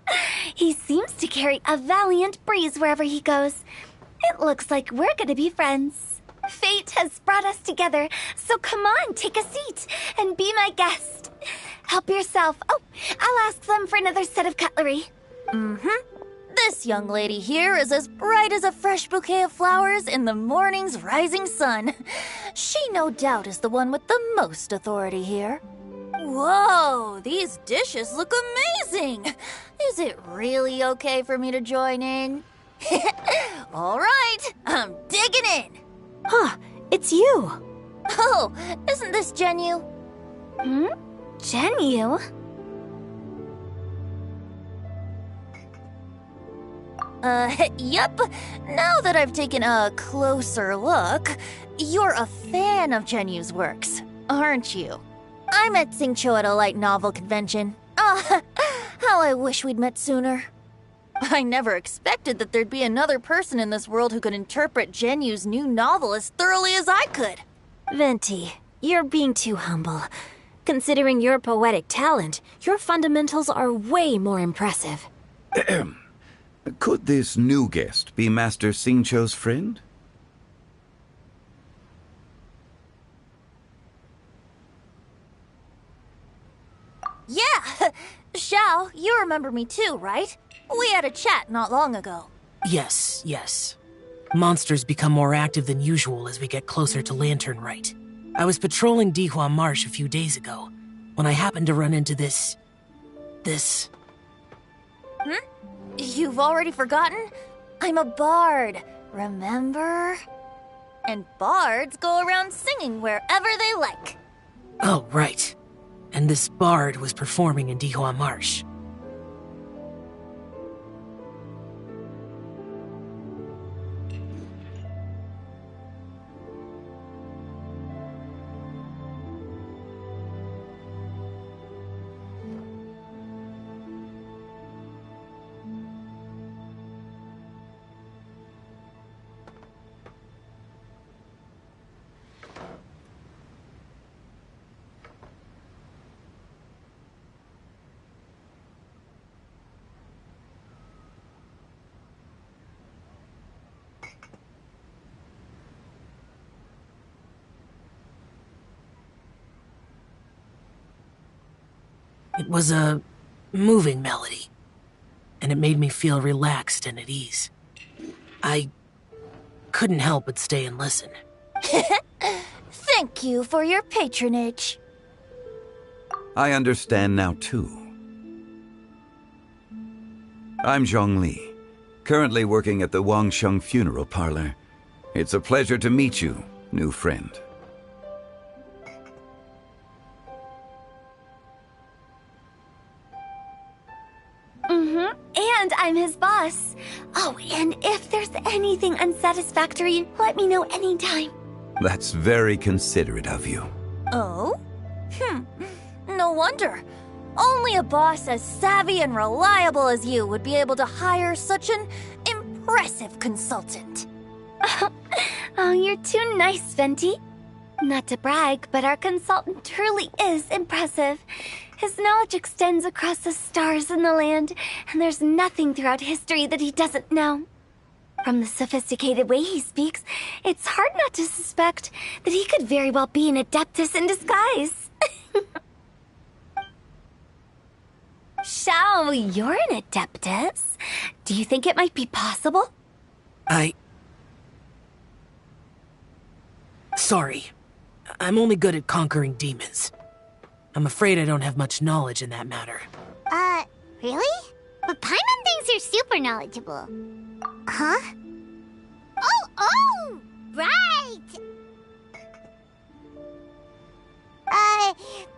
he seems to carry a valiant breeze wherever he goes. It looks like we're gonna be friends. Fate has brought us together, so come on, take a seat and be my guest. Help yourself. Oh, I'll ask them for another set of cutlery. This young lady here is as bright as a fresh bouquet of flowers in the morning's rising sun. She no doubt is the one with the most authority here. Whoa, these dishes look amazing. Is it really okay for me to join in? All right, I'm digging in. Huh, it's you. Oh, isn't this Genyu? Genyu? Yep. Now that I've taken a closer look, you're a fan of Genyu's works, aren't you? I met Xingqiu at a light novel convention. How I wish we'd met sooner. I never expected that there'd be another person in this world who could interpret Genyu's new novel as thoroughly as I could. Venti, you're being too humble. Considering your poetic talent, your fundamentals are way more impressive. Could this new guest be Master Xingqiu's friend? Yeah! Xiao, you remember me too, right? We had a chat not long ago. Yes. Monsters become more active than usual as we get closer to Lantern Rite. I was patrolling Dihua Marsh a few days ago, when I happened to run into this... You've already forgotten? I'm a bard, remember? And bards go around singing wherever they like. Oh, right. And this bard was performing in Dihua Marsh. It was a moving melody, and it made me feel relaxed and at ease. I couldn't help but stay and listen. Thank you for your patronage. I understand now, too. I'm Zhongli, currently working at the Wangsheng Funeral Parlor. It's a pleasure to meet you, new friend. And I'm his boss. Oh, and if there's anything unsatisfactory, let me know anytime. That's very considerate of you. Oh? No wonder. Only a boss as savvy and reliable as you would be able to hire such an impressive consultant. Oh, you're too nice, Venti. Not to brag, but our consultant truly is impressive. His knowledge extends across the stars and the land, and there's nothing throughout history that he doesn't know. From the sophisticated way he speaks, it's hard not to suspect that he could very well be an adeptus in disguise. Shao, you're an adeptus. Do you think it might be possible? Sorry. I'm only good at conquering demons. I'm afraid I don't have much knowledge in that matter. Really? But Paimon thinks you're super knowledgeable. Huh? Oh, right!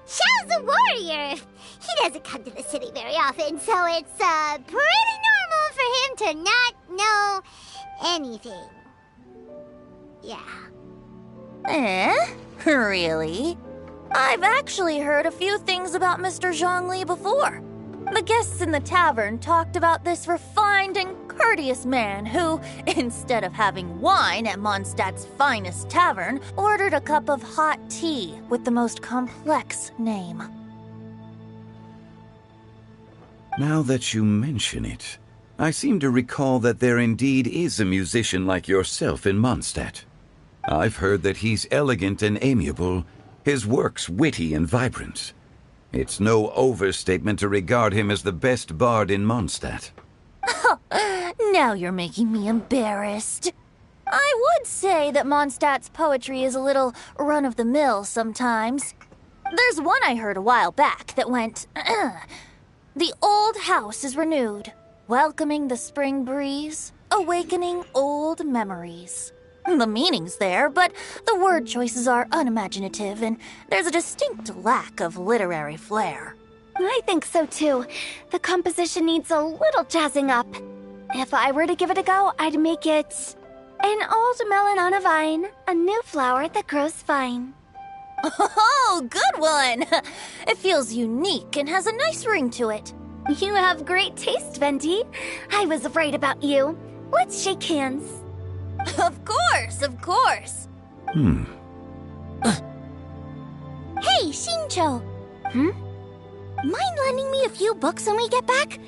Xiao's a warrior. He doesn't come to the city very often, so it's, pretty normal for him to not know anything. Yeah. Really? I've actually heard a few things about Mr. Zhongli before. The guests in the tavern talked about this refined and courteous man who, instead of having wine at Mondstadt's finest tavern, ordered a cup of hot tea with the most complex name. Now that you mention it, I seem to recall that there indeed is a musician like yourself in Mondstadt. I've heard that he's elegant and amiable, his works witty and vibrant. It's no overstatement to regard him as the best bard in Mondstadt. Now you're making me embarrassed. I would say that Mondstadt's poetry is a little run-of-the-mill sometimes. There's one I heard a while back that went, The old house is renewed, welcoming the spring breeze, awakening old memories. The meaning's there, but the word choices are unimaginative, and there's a distinct lack of literary flair. I think so too. The composition needs a little jazzing up. If I were to give it a go, I'd make it an old melon on a vine, a new flower that grows fine. Oh, good one! It feels unique and has a nice ring to it. You have great taste, Venti. I was right about you. Let's shake hands. Of course. Hey, Shincho. Mind lending me a few books when we get back?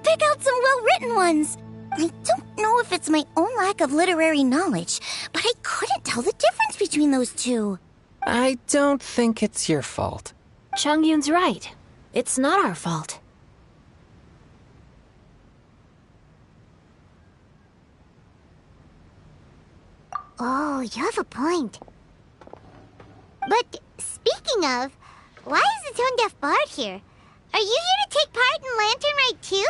Pick out some well-written ones. I don't know if it's my own lack of literary knowledge, but I couldn't tell the difference between those two. I don't think it's your fault. Chongyun's right. It's not our fault. Oh, you have a point. But speaking of, why is the tone-deaf bard here? Are you here to take part in Lantern Rite too?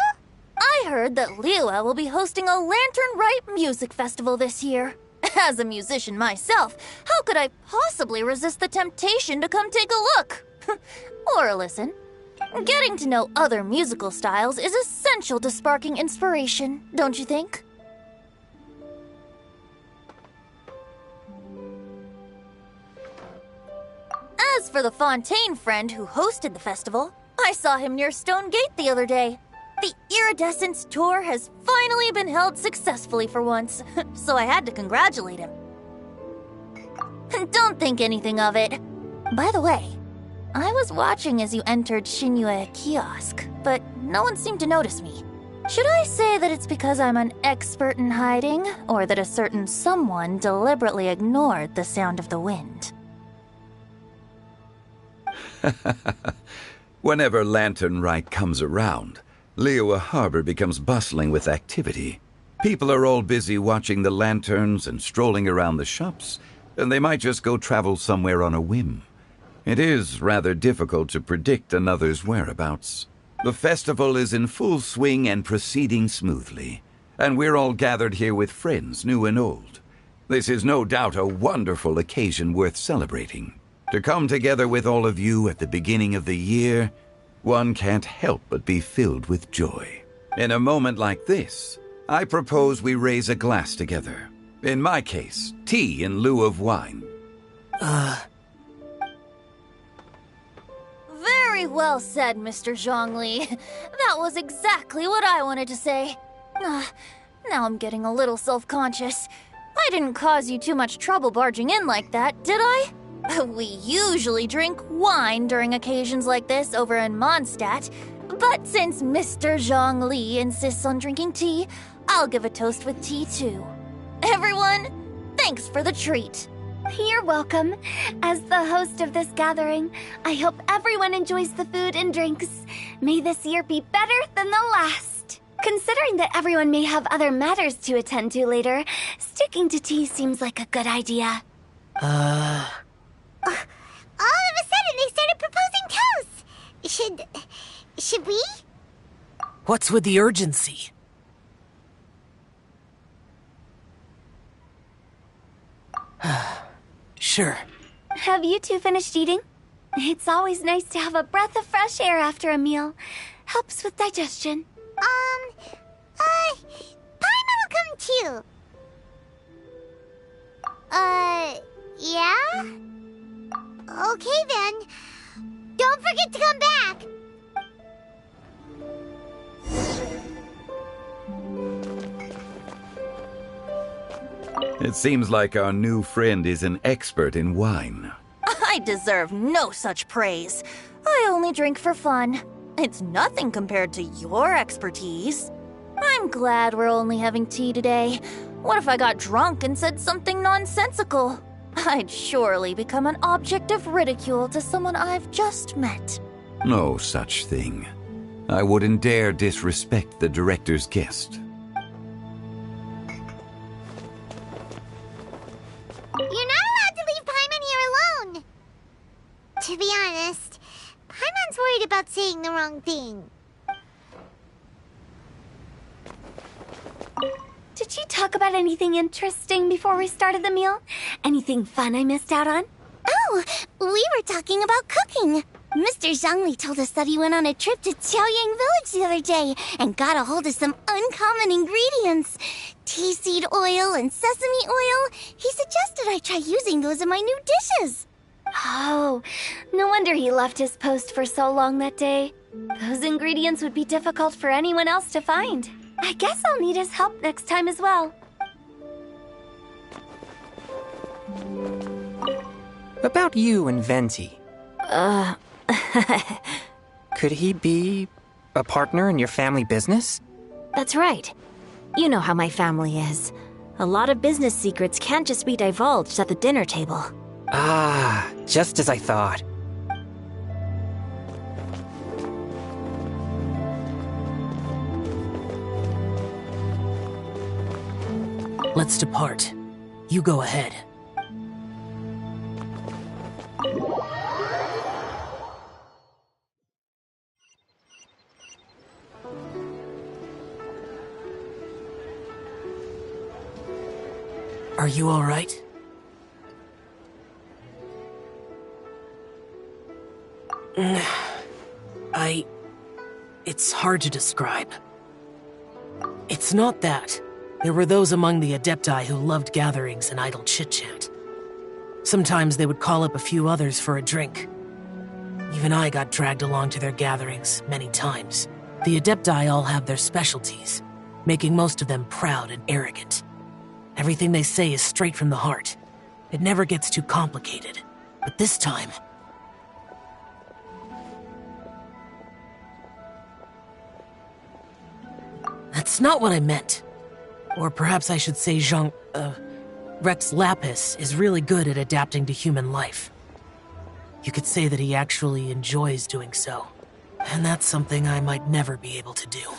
I heard that Liyue will be hosting a Lantern Rite music festival this year. As a musician myself, how could I possibly resist the temptation to come take a look? Or listen. Getting to know other musical styles is essential to sparking inspiration, don't you think? As for the Fontaine friend who hosted the festival, I saw him near Stone Gate the other day. The Iridescence tour has finally been held successfully for once, so I had to congratulate him. Don't think anything of it. By the way, I was watching as you entered Shinue Kiosk, but no one seemed to notice me. Should I say that it's because I'm an expert in hiding, or that a certain someone deliberately ignored the sound of the wind? Whenever Lantern Rite comes around, Liyue Harbor becomes bustling with activity. People are all busy watching the lanterns and strolling around the shops, and they might just go travel somewhere on a whim. It is rather difficult to predict another's whereabouts. The festival is in full swing and proceeding smoothly, and we're all gathered here with friends, new and old. This is no doubt a wonderful occasion worth celebrating. To come together with all of you at the beginning of the year, one can't help but be filled with joy. In a moment like this, I propose we raise a glass together. In my case, tea in lieu of wine. Very well said, Mr. Zhongli. That was exactly what I wanted to say. Now I'm getting a little self-conscious. I didn't cause you too much trouble barging in like that, did I? We usually drink wine during occasions like this over in Mondstadt, but since Mr. Zhongli insists on drinking tea, I'll give a toast with tea too. Everyone, thanks for the treat. You're welcome. As the host of this gathering, I hope everyone enjoys the food and drinks. May this year be better than the last. Considering that everyone may have other matters to attend to later, sticking to tea seems like a good idea. All of a sudden, they started proposing toasts. Should we? What's with the urgency? Sure. Have you two finished eating? It's always nice to have a breath of fresh air after a meal. Helps with digestion. Paimon will come too. Yeah? Okay then. Don't forget to come back. It seems like our new friend is an expert in wine. I deserve no such praise. I only drink for fun. It's nothing compared to your expertise. I'm glad we're only having tea today. What if I got drunk and said something nonsensical? I'd surely become an object of ridicule to someone I've just met. No such thing. I wouldn't dare disrespect the director's guest. You're not allowed to leave Paimon here alone. To be honest, Paimon's worried about saying the wrong thing. Did you talk about anything interesting before we started the meal? Anything fun I missed out on? Oh, we were talking about cooking. Mr. Zhongli told us that he went on a trip to Qiaoyang Village the other day and got a hold of some uncommon ingredients. Tea seed oil and sesame oil. He suggested I try using those in my new dishes. Oh, no wonder he left his post for so long that day. Those ingredients would be difficult for anyone else to find. I guess I'll need his help next time as well. About you and Venti. Could he be a partner in your family business? That's right. You know how my family is. A lot of business secrets can't just be divulged at the dinner table. Ah, just as I thought. Let's depart. You go ahead. Are you alright? It's hard to describe. It's not that. There were those among the Adepti who loved gatherings and idle chit-chat. Sometimes they would call up a few others for a drink. Even I got dragged along to their gatherings many times. The Adepti all have their specialties, making most of them proud and arrogant. Everything they say is straight from the heart. It never gets too complicated. But this time... That's not what I meant. Or perhaps I should say Rex Lapis is really good at adapting to human life. You could say that he actually enjoys doing so. And that's something I might never be able to do.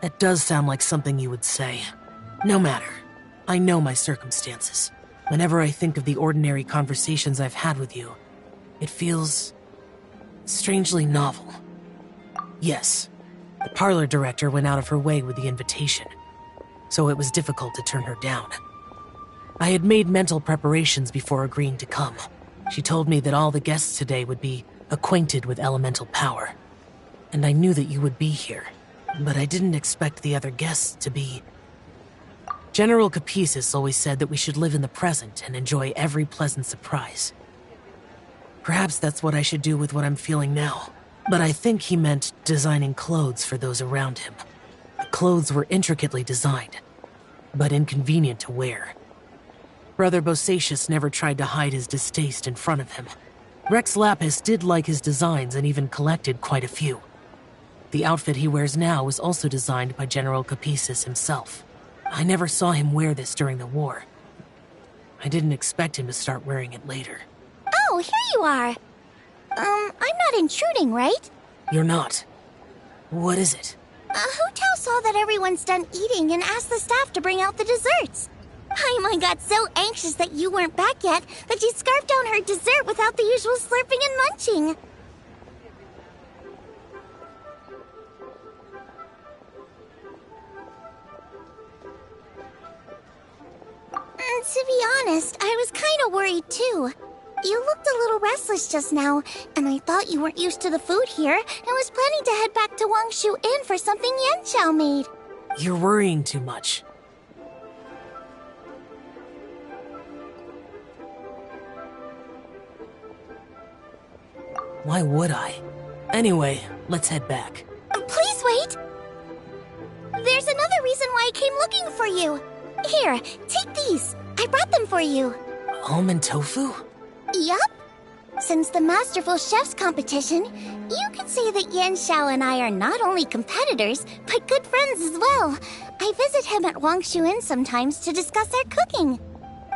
That does sound like something you would say. No matter. I know my circumstances. Whenever I think of the ordinary conversations I've had with you, it feels... strangely novel. Yes, the parlor director went out of her way with the invitation, so it was difficult to turn her down. I had made mental preparations before agreeing to come. She told me that all the guests today would be acquainted with elemental power, and I knew that you would be here, but I didn't expect the other guests to be... General Capisis always said that we should live in the present and enjoy every pleasant surprise. Perhaps that's what I should do with what I'm feeling now. But I think he meant designing clothes for those around him. The clothes were intricately designed, but inconvenient to wear. Brother Bosacius never tried to hide his distaste in front of him. Rex Lapis did like his designs and even collected quite a few. The outfit he wears now was also designed by General Capisis himself. I never saw him wear this during the war. I didn't expect him to start wearing it later. Oh, here you are. I'm not intruding, right? You're not. What is it? Hu Tao saw that everyone's done eating and asked the staff to bring out the desserts. Paimon got so anxious that you weren't back yet that she scarfed down her dessert without the usual slurping and munching. To be honest, I was kind of worried too. You looked a little restless just now, and I thought you weren't used to the food here and was planning to head back to Wangshu Inn for something Yanxiao made. You're worrying too much. Why would I? Anyway, let's head back. Please wait! There's another reason why I came looking for you. Here, take these. I brought them for you. Almond tofu? Yup. Since the Masterful Chef's competition, you could say that Yanxiao and I are not only competitors, but good friends as well. I visit him at Wangshu Inn sometimes to discuss our cooking.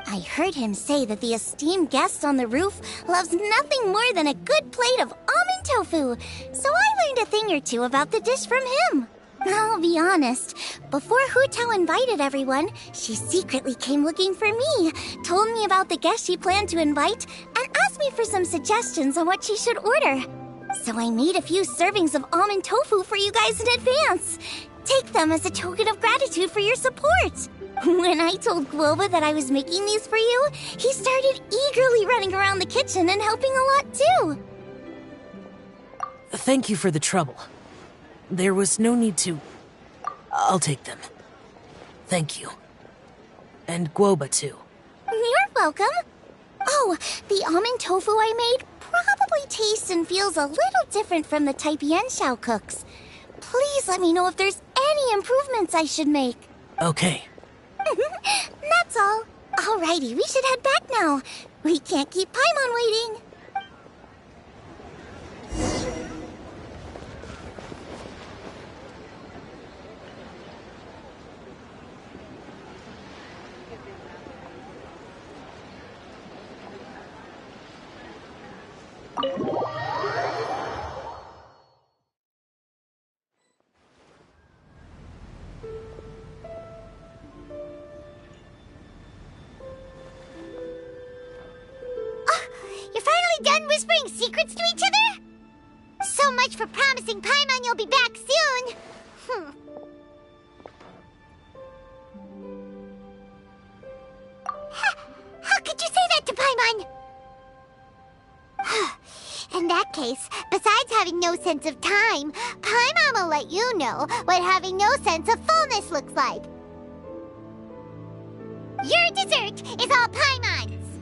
I heard him say that the esteemed guest on the roof loves nothing more than a good plate of almond tofu, so I learned a thing or two about the dish from him. I'll be honest, before Hu Tao invited everyone, she secretly came looking for me, told me about the guests she planned to invite, and asked me for some suggestions on what she should order. So I made a few servings of almond tofu for you guys in advance. Take them as a token of gratitude for your support. When I told Guoba that I was making these for you, he started eagerly running around the kitchen and helping a lot too. Thank you for the trouble. There was no need to... I'll take them. Thank you. And Guoba, too. You're welcome. Oh, the almond tofu I made probably tastes and feels a little different from the type Yanxiao cooks. Please let me know if there's any improvements I should make. Okay. That's all. Alrighty, we should head back now. We can't keep Paimon waiting. You're finally done whispering secrets to each other? So much for promising Paimon you'll be back soon. case, besides having no sense of time, Paimon will let you know what having no sense of fullness looks like. Your dessert is all Paimon's!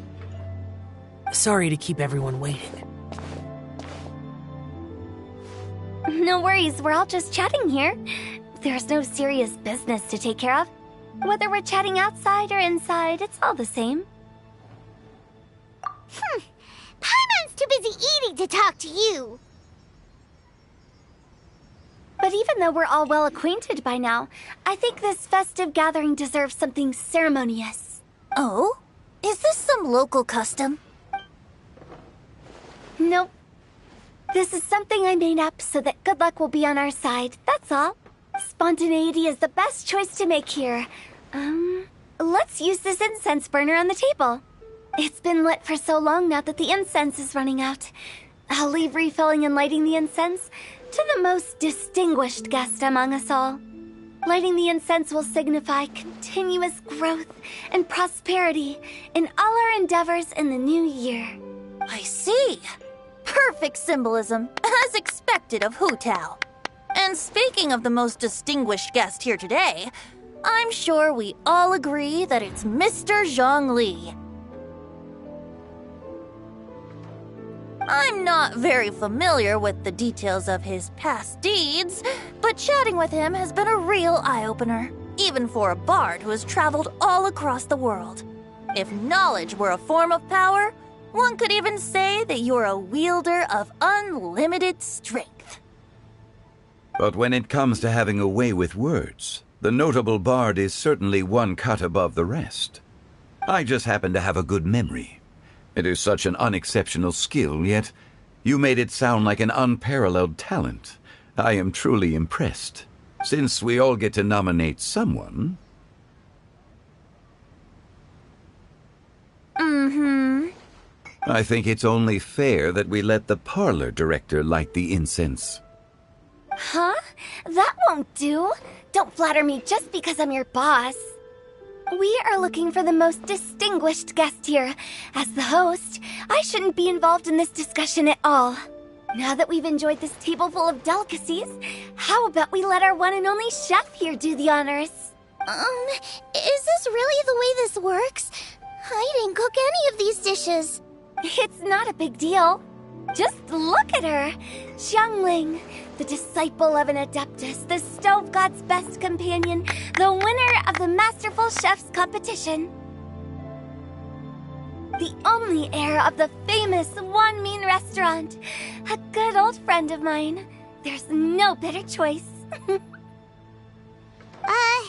Sorry to keep everyone waiting. No worries, we're all just chatting here. There's no serious business to take care of. Whether we're chatting outside or inside, it's all the same. Paimon's too busy eating to talk to you. But even though we're all well acquainted by now, I think this festive gathering deserves something ceremonious. Oh? Is this some local custom? Nope. This is something I made up so that good luck will be on our side, that's all. Spontaneity is the best choice to make here. Let's use this incense burner on the table. It's been lit for so long now that the incense is running out. I'll leave refilling and lighting the incense to the most distinguished guest among us all. Lighting the incense will signify continuous growth and prosperity in all our endeavors in the new year. I see. Perfect symbolism, as expected of Hu Tao. And speaking of the most distinguished guest here today, I'm sure we all agree that it's Mr. Zhongli. I'm not very familiar with the details of his past deeds, but chatting with him has been a real eye-opener, even for a bard who has traveled all across the world. If knowledge were a form of power, one could even say that you're a wielder of unlimited strength. But when it comes to having a way with words, the notable bard is certainly one cut above the rest. I just happen to have a good memory. It is such an unexceptional skill, yet you made it sound like an unparalleled talent. I am truly impressed. Since we all get to nominate someone... I think it's only fair that we let the parlor director light the incense. Huh? That won't do. Don't flatter me just because I'm your boss. We are looking for the most distinguished guest here. As the host, I shouldn't be involved in this discussion at all. Now that we've enjoyed this table full of delicacies, how about we let our one and only chef here do the honors? Is this really the way this works? I didn't cook any of these dishes. It's not a big deal. Just look at her. Xiangling, the disciple of an adeptus, the stove god's best companion, the winner of the Masterful Chef's competition. The only heir of the famous Wan Min restaurant. A good old friend of mine. There's no better choice. Why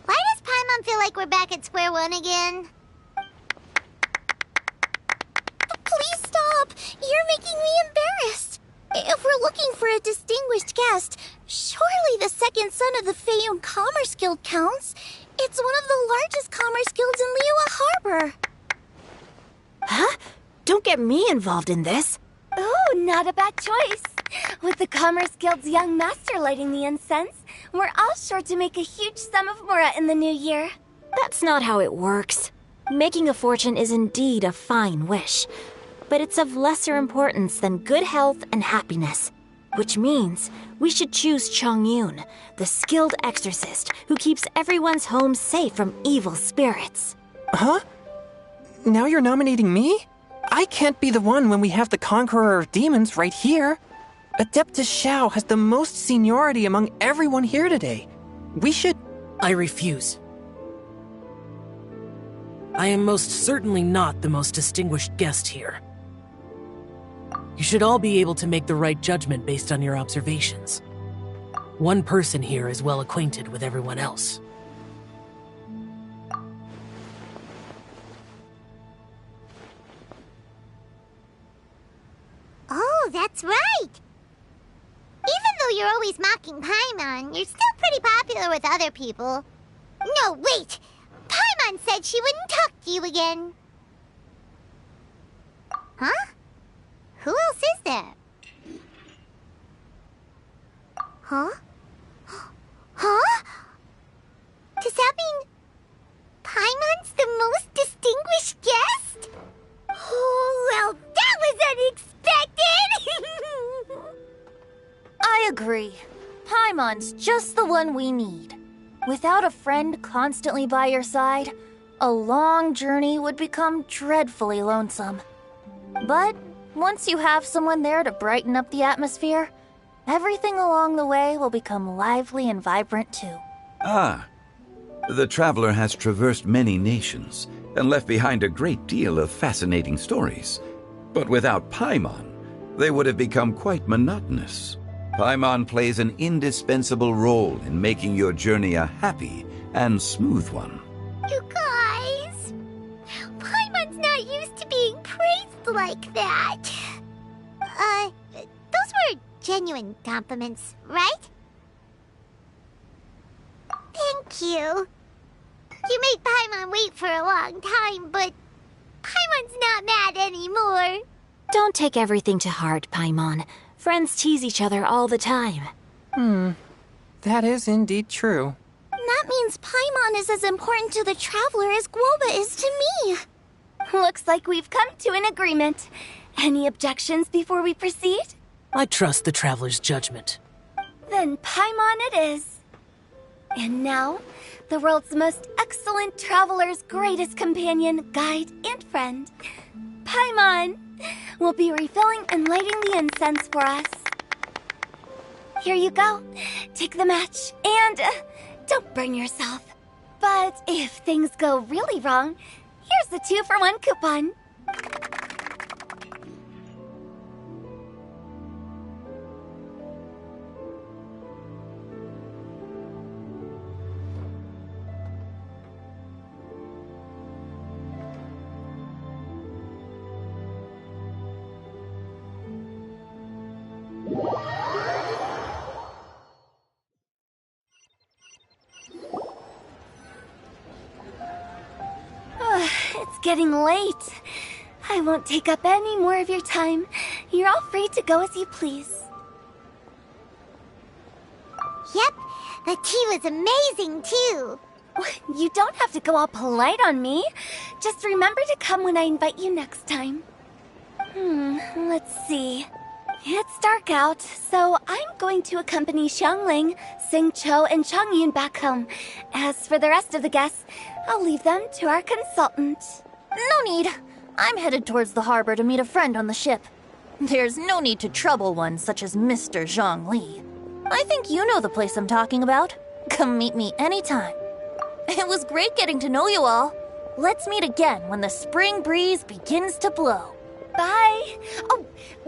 does Paimon feel like we're back at square one again? Please stop! You're making me embarrassed. If we're looking for a distinguished guest, surely the second son of the Feiyun Commerce Guild counts. It's one of the largest commerce guilds in Liyue Harbor. Huh? Don't get me involved in this. Ooh, not a bad choice. With the Commerce Guild's young master lighting the incense, we're all sure to make a huge sum of mora in the new year. That's not how it works. Making a fortune is indeed a fine wish, but it's of lesser importance than good health and happiness, which means we should choose Chongyun, the skilled exorcist who keeps everyone's home safe from evil spirits. Huh? Now you're nominating me? I can't be the one when we have the Conqueror of Demons right here. Adeptus Xiao has the most seniority among everyone here today. We should... I refuse. I am most certainly not the most distinguished guest here. You should all be able to make the right judgment based on your observations. One person here is well acquainted with everyone else. Oh, that's right! Even though you're always mocking Paimon, you're still pretty popular with other people. No, wait! Paimon said she wouldn't talk to you again. Huh? Who else is there? Huh? Huh? Does that mean Paimon's the most distinguished guest? Oh, well, that was unexpected! agree. Paimon's just the one we need. Without a friend constantly by your side, a long journey would become dreadfully lonesome. But once you have someone there to brighten up the atmosphere, everything along the way will become lively and vibrant too. Ah, the traveler has traversed many nations and left behind a great deal of fascinating stories. But without Paimon, they would have become quite monotonous. Paimon plays an indispensable role in making your journey a happy and smooth one. You guys, Paimon's not used to being praised like that. Those were genuine compliments, right? Thank you. You made Paimon wait for a long time, but Paimon's not mad anymore. Don't take everything to heart, Paimon. Friends tease each other all the time. That is indeed true. That means Paimon is as important to the traveler as Guoba is to me. Looks like we've come to an agreement. Any objections before we proceed? I trust the traveler's judgment. Then Paimon it is. And now, the world's most excellent traveler's greatest companion, guide, and friend, Paimon, will be refilling and lighting the incense for us. Here you go. Take the match, and don't burn yourself. But if things go really wrong, here's the 2-for-1 coupon. It's getting late. I won't take up any more of your time. You're all free to go as you please. Yep, the tea was amazing too. You don't have to go all polite on me. Just remember to come when I invite you next time. Let's see. It's dark out, so I'm going to accompany Xiangling, Xingqiu, and Changyun back home. As for the rest of the guests, I'll leave them to our consultant. No need. I'm headed towards the harbor to meet a friend on the ship. There's no need to trouble one such as Mr. Zhongli. I think you know the place I'm talking about. Come meet me anytime. It was great getting to know you all. Let's meet again when the spring breeze begins to blow. Bye. Oh,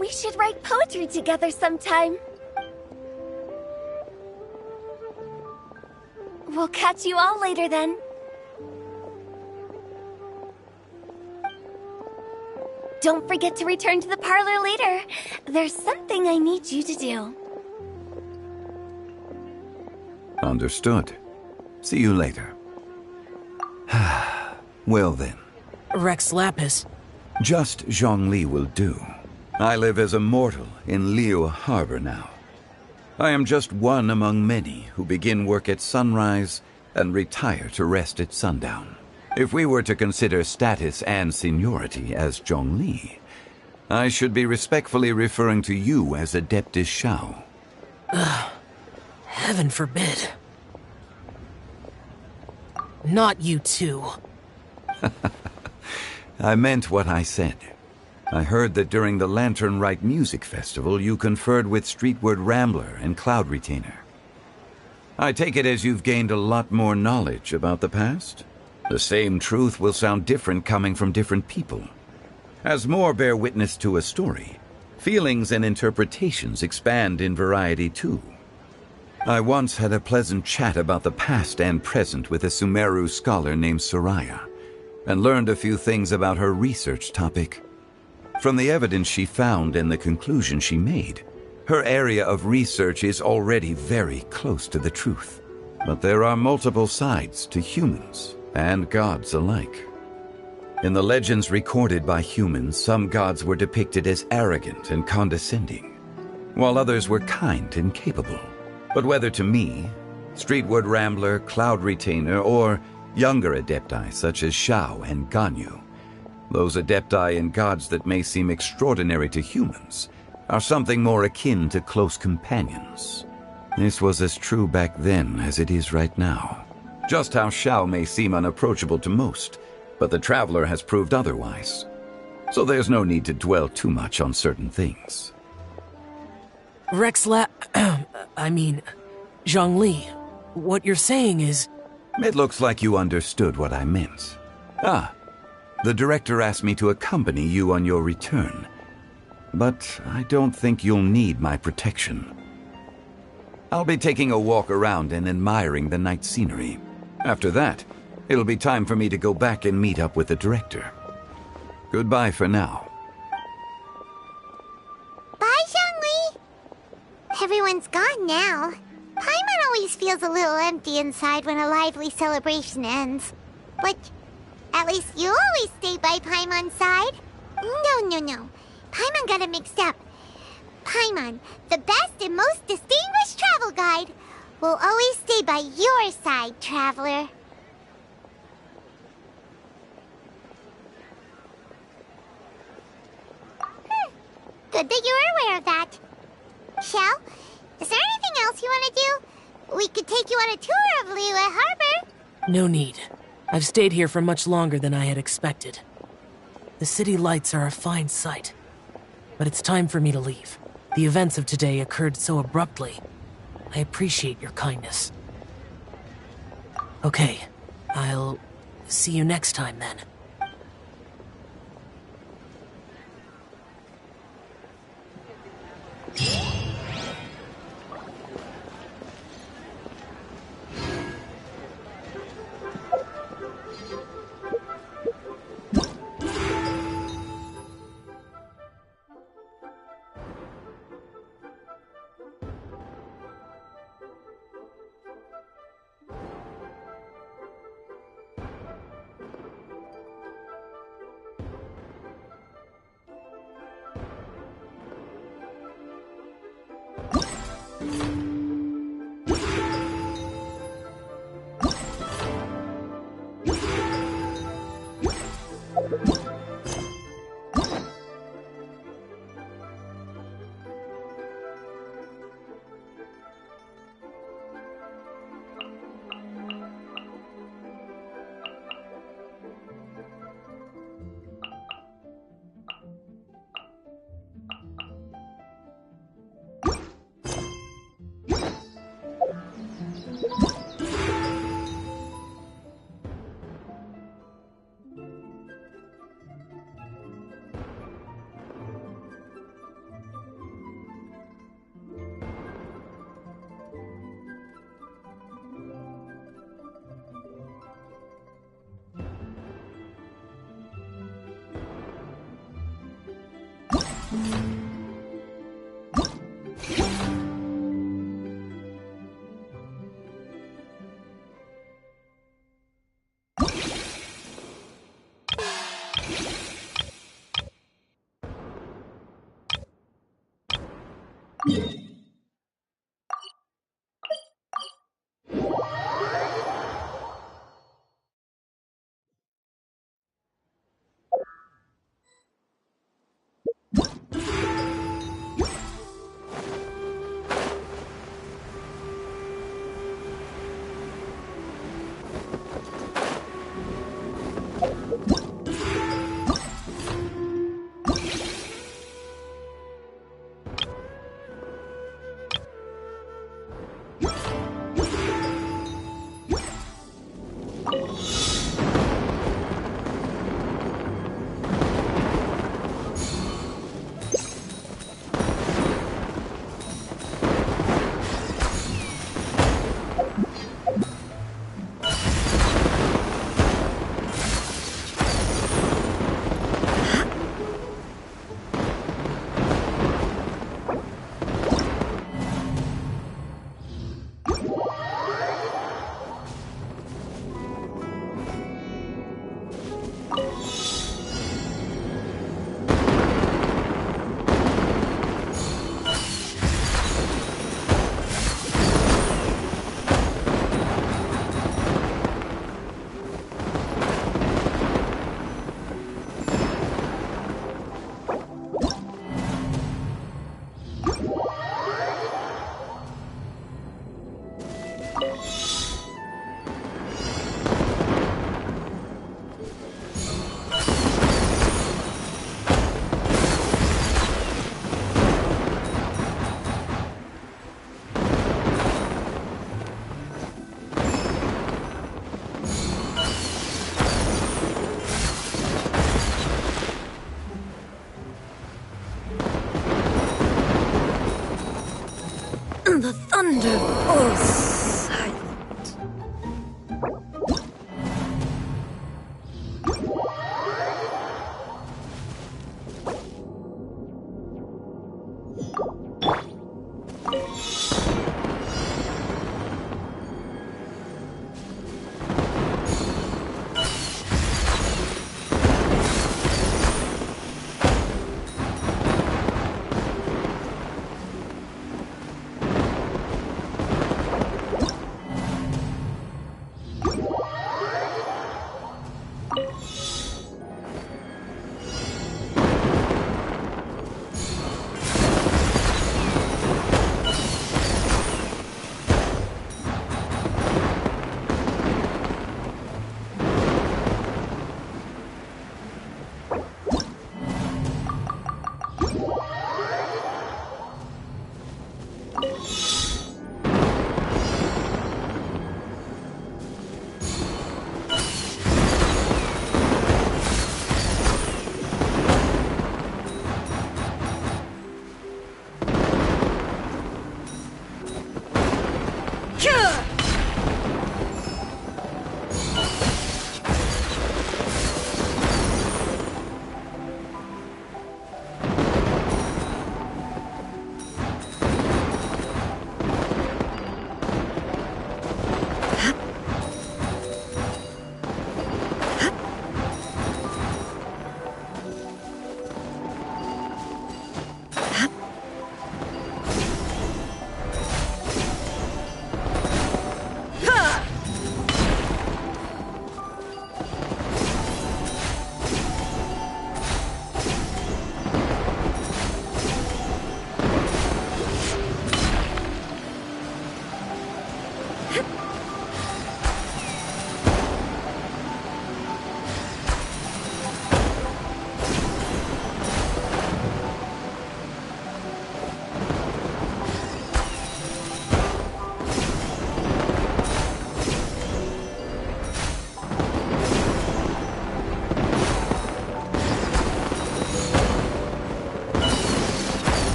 we should write poetry together sometime. We'll catch you all later then. Don't forget to return to the parlor later. There's something I need you to do. Understood. See you later. Well then. Rex Lapis. Just Zhongli will do. I live as a mortal in Liu Harbor now. I am just one among many who begin work at sunrise and retire to rest at sundown. If we were to consider status and seniority as Zhongli, I should be respectfully referring to you as Adeptus Shao. Heaven forbid. Not you too. I meant what I said. I heard that during the Lantern Rite Music Festival you conferred with Streetward Rambler and Cloud Retainer. I take it as you've gained a lot more knowledge about the past? The same truth will sound different coming from different people. As more bear witness to a story, feelings and interpretations expand in variety too. I once had a pleasant chat about the past and present with a Sumeru scholar named Soraya, and learned a few things about her research topic. From the evidence she found and the conclusion she made, her area of research is already very close to the truth. But there are multiple sides to humans and gods alike. In the legends recorded by humans, some gods were depicted as arrogant and condescending, while others were kind and capable. But whether to me, Streetward Rambler, Cloud Retainer, or younger adepti such as Shao and Ganyu, those adepti and gods that may seem extraordinary to humans are something more akin to close companions. This was as true back then as it is right now. Just how Xiao may seem unapproachable to most, but the Traveler has proved otherwise. So there's no need to dwell too much on certain things. Zhongli, what you're saying is... It looks like you understood what I meant. The director asked me to accompany you on your return. But I don't think you'll need my protection. I'll be taking a walk around and admiring the night scenery. After that, it'll be time for me to go back and meet up with the director. Goodbye for now. Bye, Zhongli! Everyone's gone now. Paimon always feels a little empty inside when a lively celebration ends. But at least you always stay by Paimon's side. No. Paimon got it mixed up. Paimon, the best and most distinguished travel guide, will always stay by your side, Traveler. Good that you were aware of that. Xiao, is there anything else you want to do? We could take you on a tour of Liyue Harbor. No need. I've stayed here for much longer than I had expected. The city lights are a fine sight. But it's time for me to leave. The events of today occurred so abruptly. I appreciate your kindness. Okay, I'll see you next time then. and the thunder falls silent.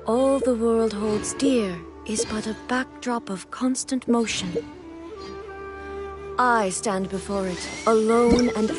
All the world holds dear is but a backdrop of constant motion. I stand before it, alone and...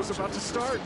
show's about to start.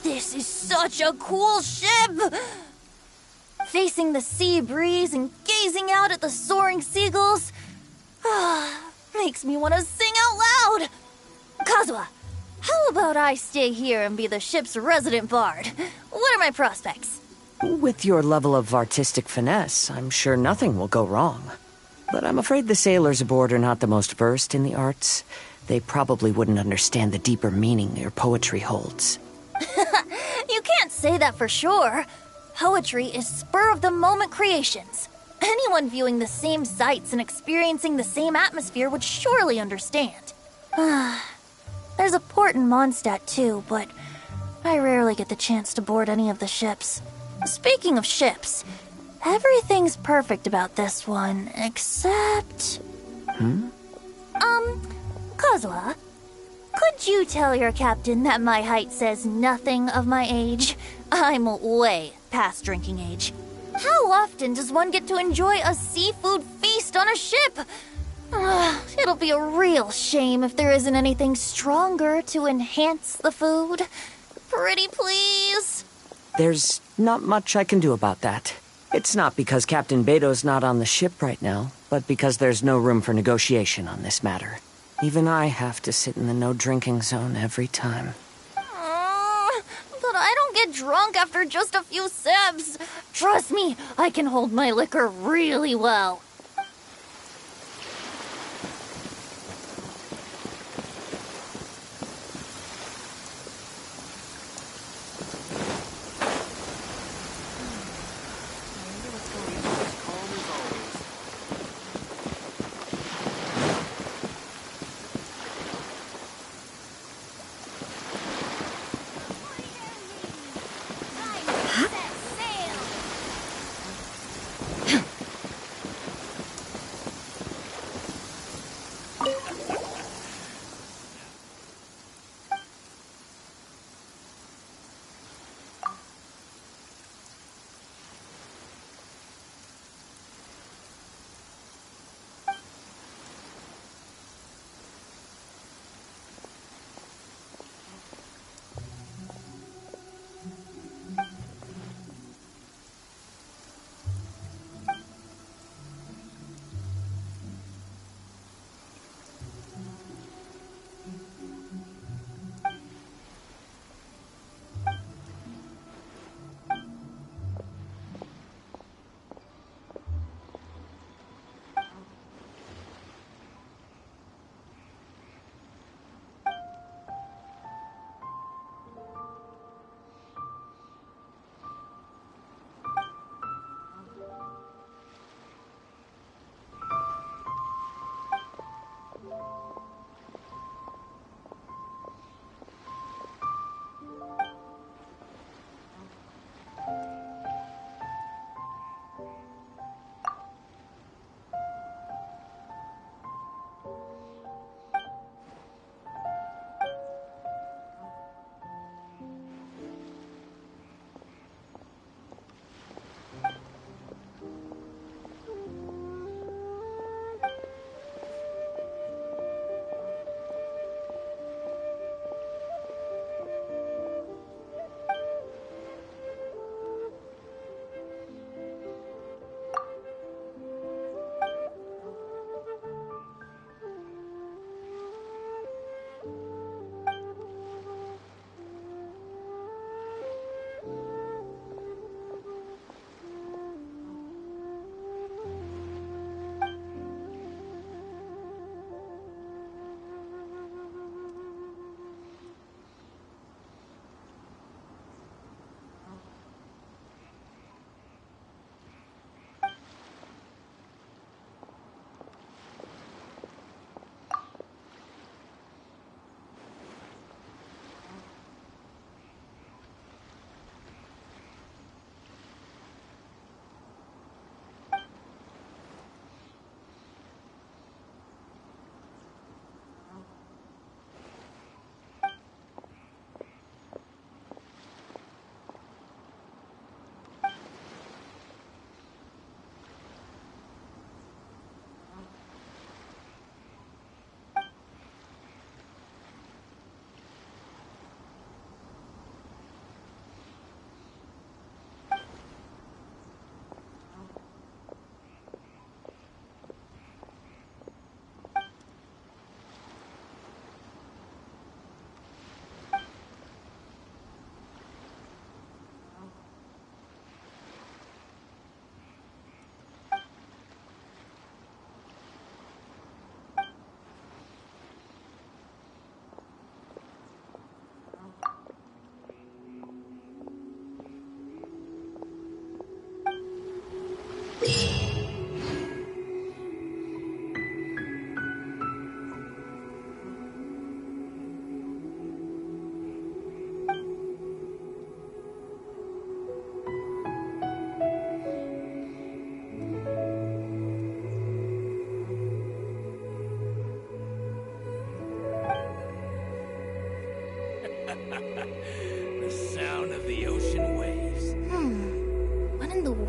This is such a cool ship! Facing the sea breeze and gazing out at the soaring seagulls makes me want to sing out loud! Kazuha, how about I stay here and be the ship's resident bard? What are my prospects? With your level of artistic finesse, I'm sure nothing will go wrong. But I'm afraid the sailors aboard are not the most versed in the arts. They probably wouldn't understand the deeper meaning your poetry holds. You can't say that for sure. Poetry is spur-of-the-moment creations. Anyone viewing the same sights and experiencing the same atmosphere would surely understand. There's a port in Mondstadt too, but I rarely get the chance to board any of the ships. Speaking of ships, everything's perfect about this one, except... Kazuha, could you tell your captain that my height says nothing of my age? I'm way past drinking age. How often does one get to enjoy a seafood feast on a ship? It'll be a real shame if there isn't anything stronger to enhance the food. Pretty please? There's not much I can do about that. It's not because Captain Beto's not on the ship right now, but because there's no room for negotiation on this matter. Even I have to sit in the no-drinking zone every time. But I don't get drunk after just a few sips. Trust me, I can hold my liquor really well.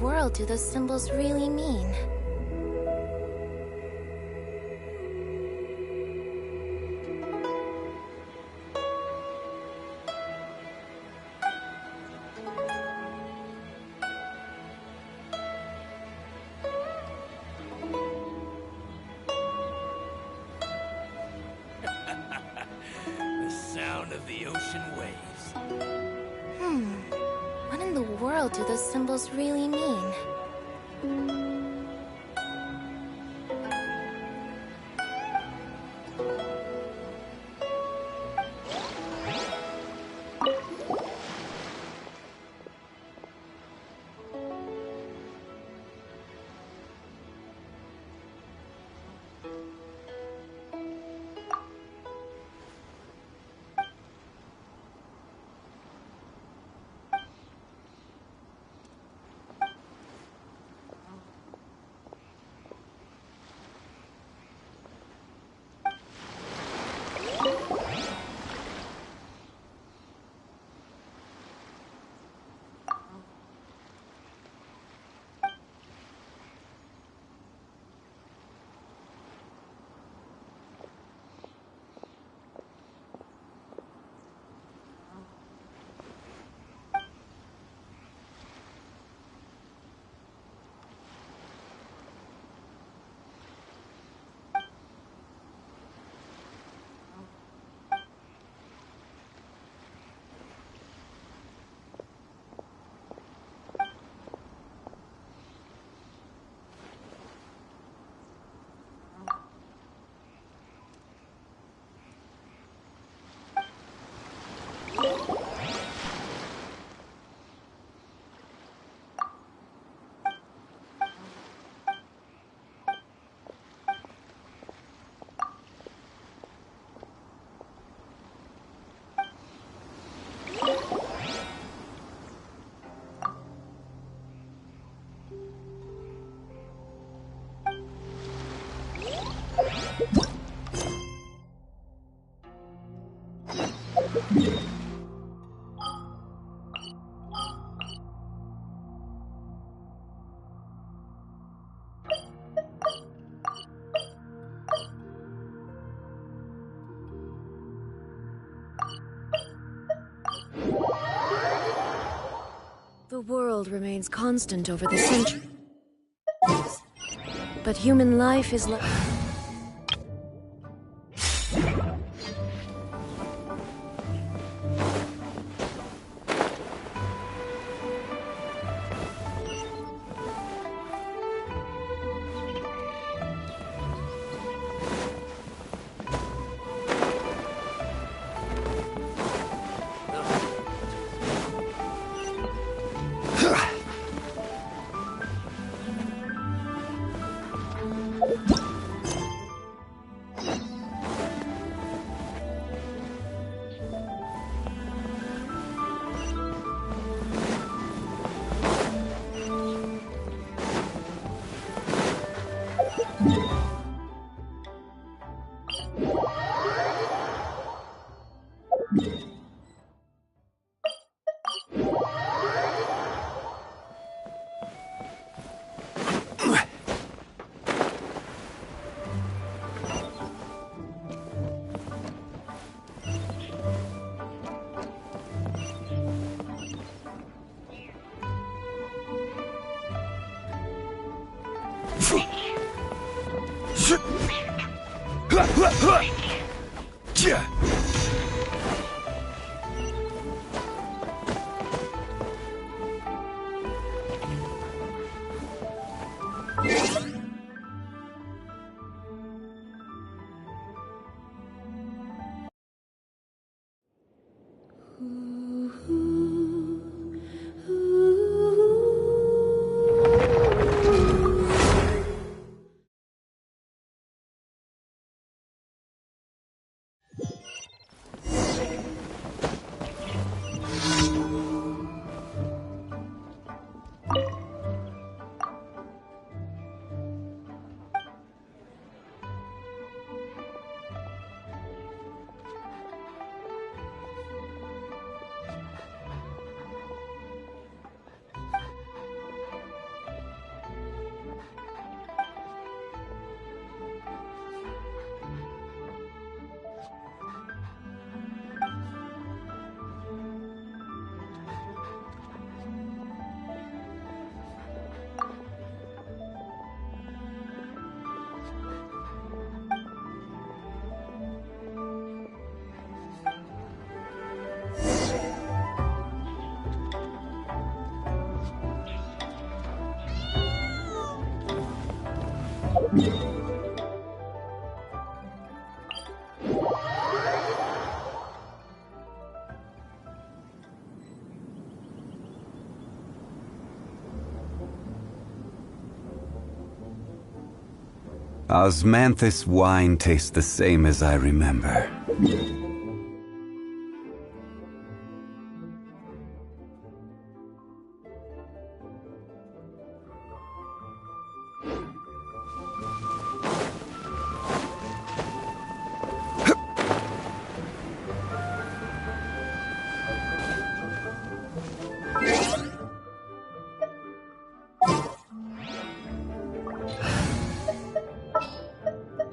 world do those symbols really mean? The sound of the ocean waves. What in the world do those symbols really mean? The world remains constant over the centuries, but human life is like... Osmanthus wine tastes the same as I remember.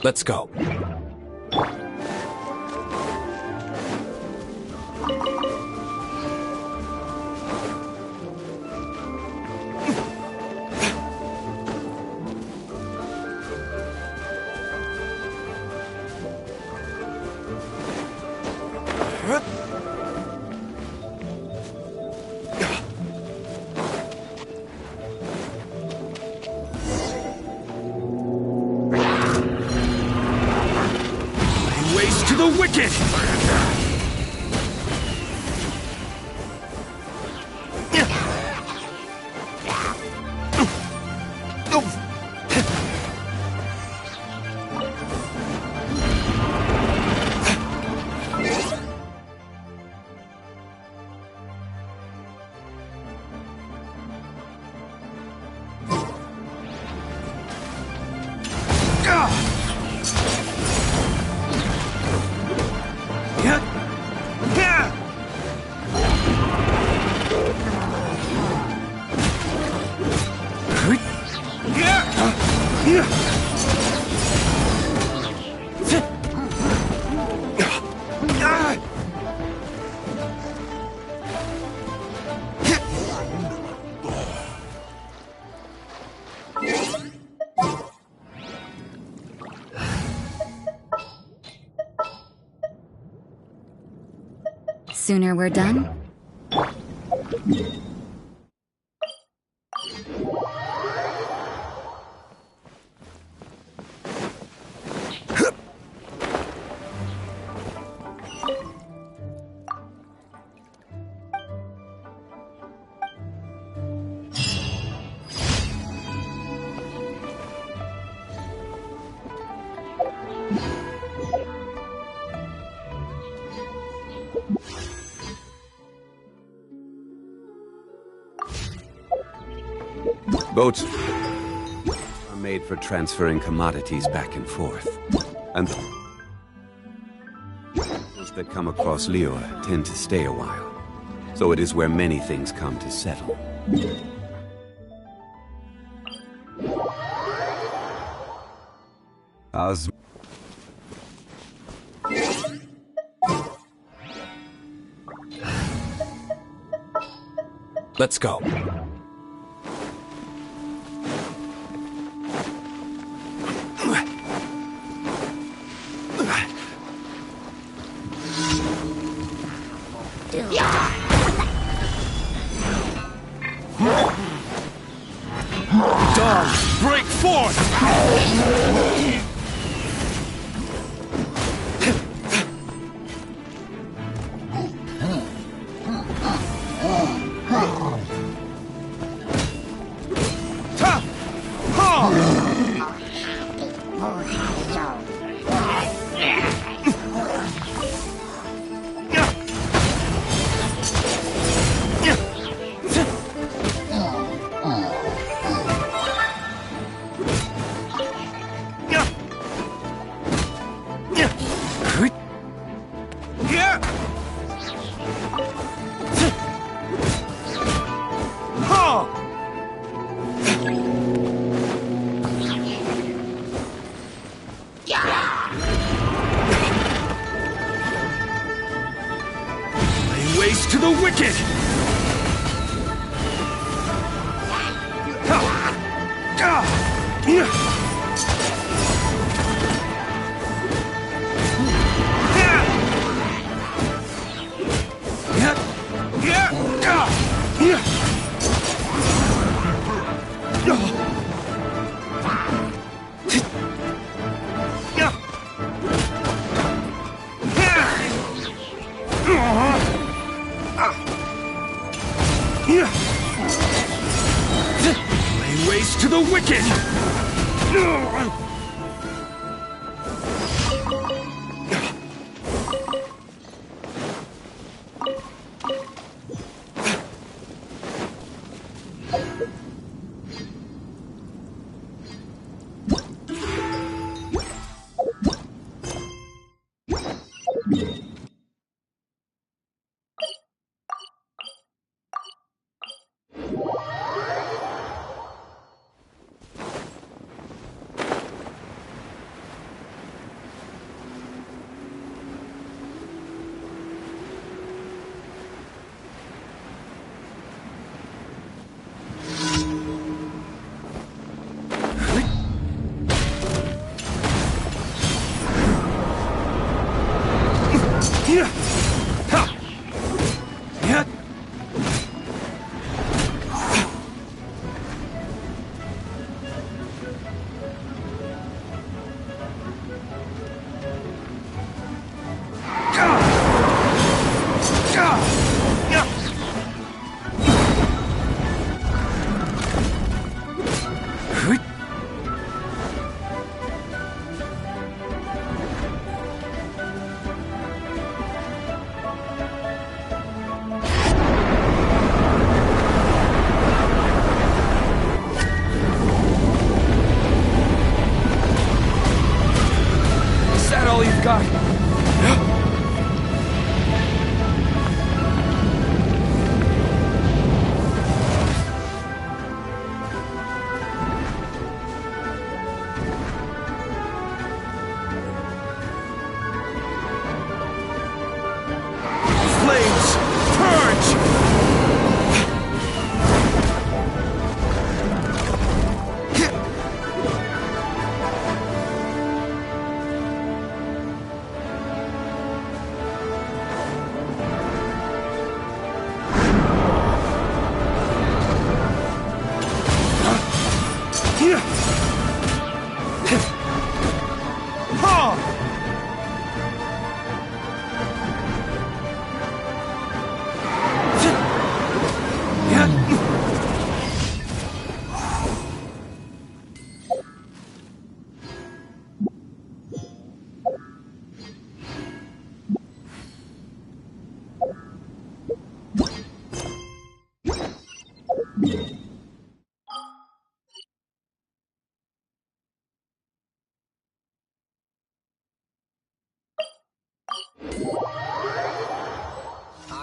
Let's go. To the wicked! Sooner we're done? Boats are made for transferring commodities back and forth. And those that come across Lior tend to stay a while. So it is where many things come to settle. Let's go. Dawn, break forth! To the wicked! Lay waste to the wicked!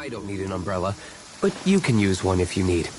I don't need an umbrella, but you can use one if you need.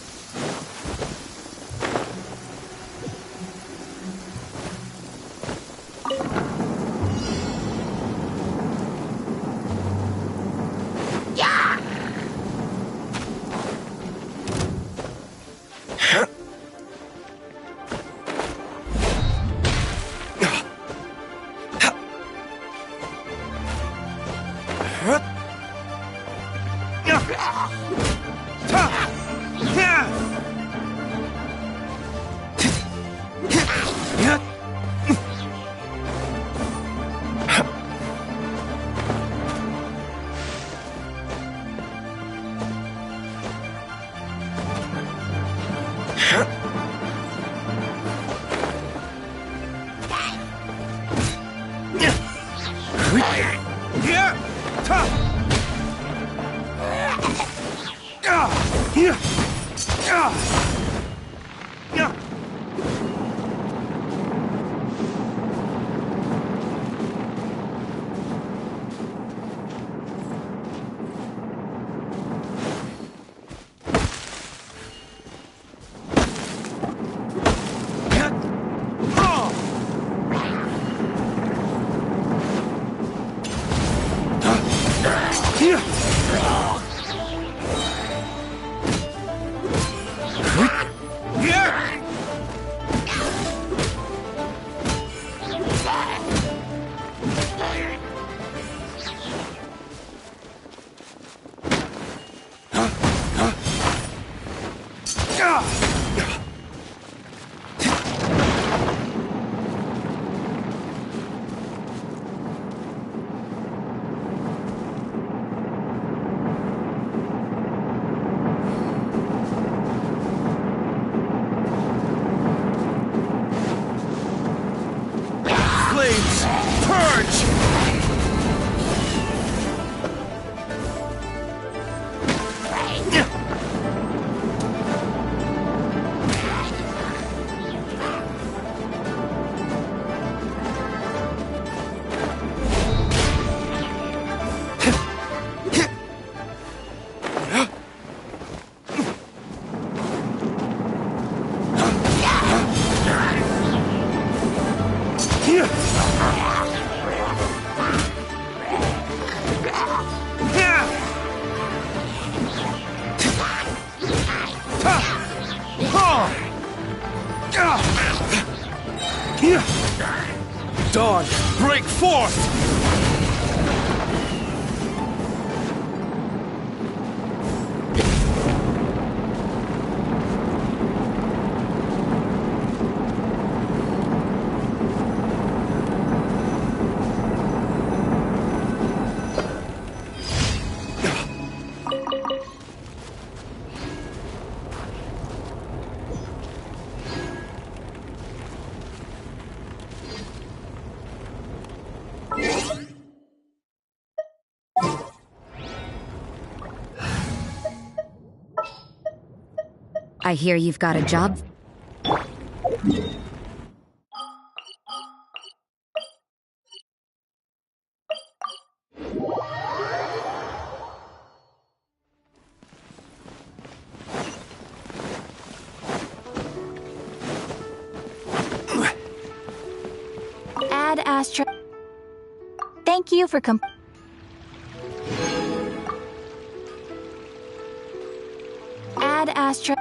Dawn, break forth! I hear you've got a job. Ad Astra. Thank you for Ad Astra.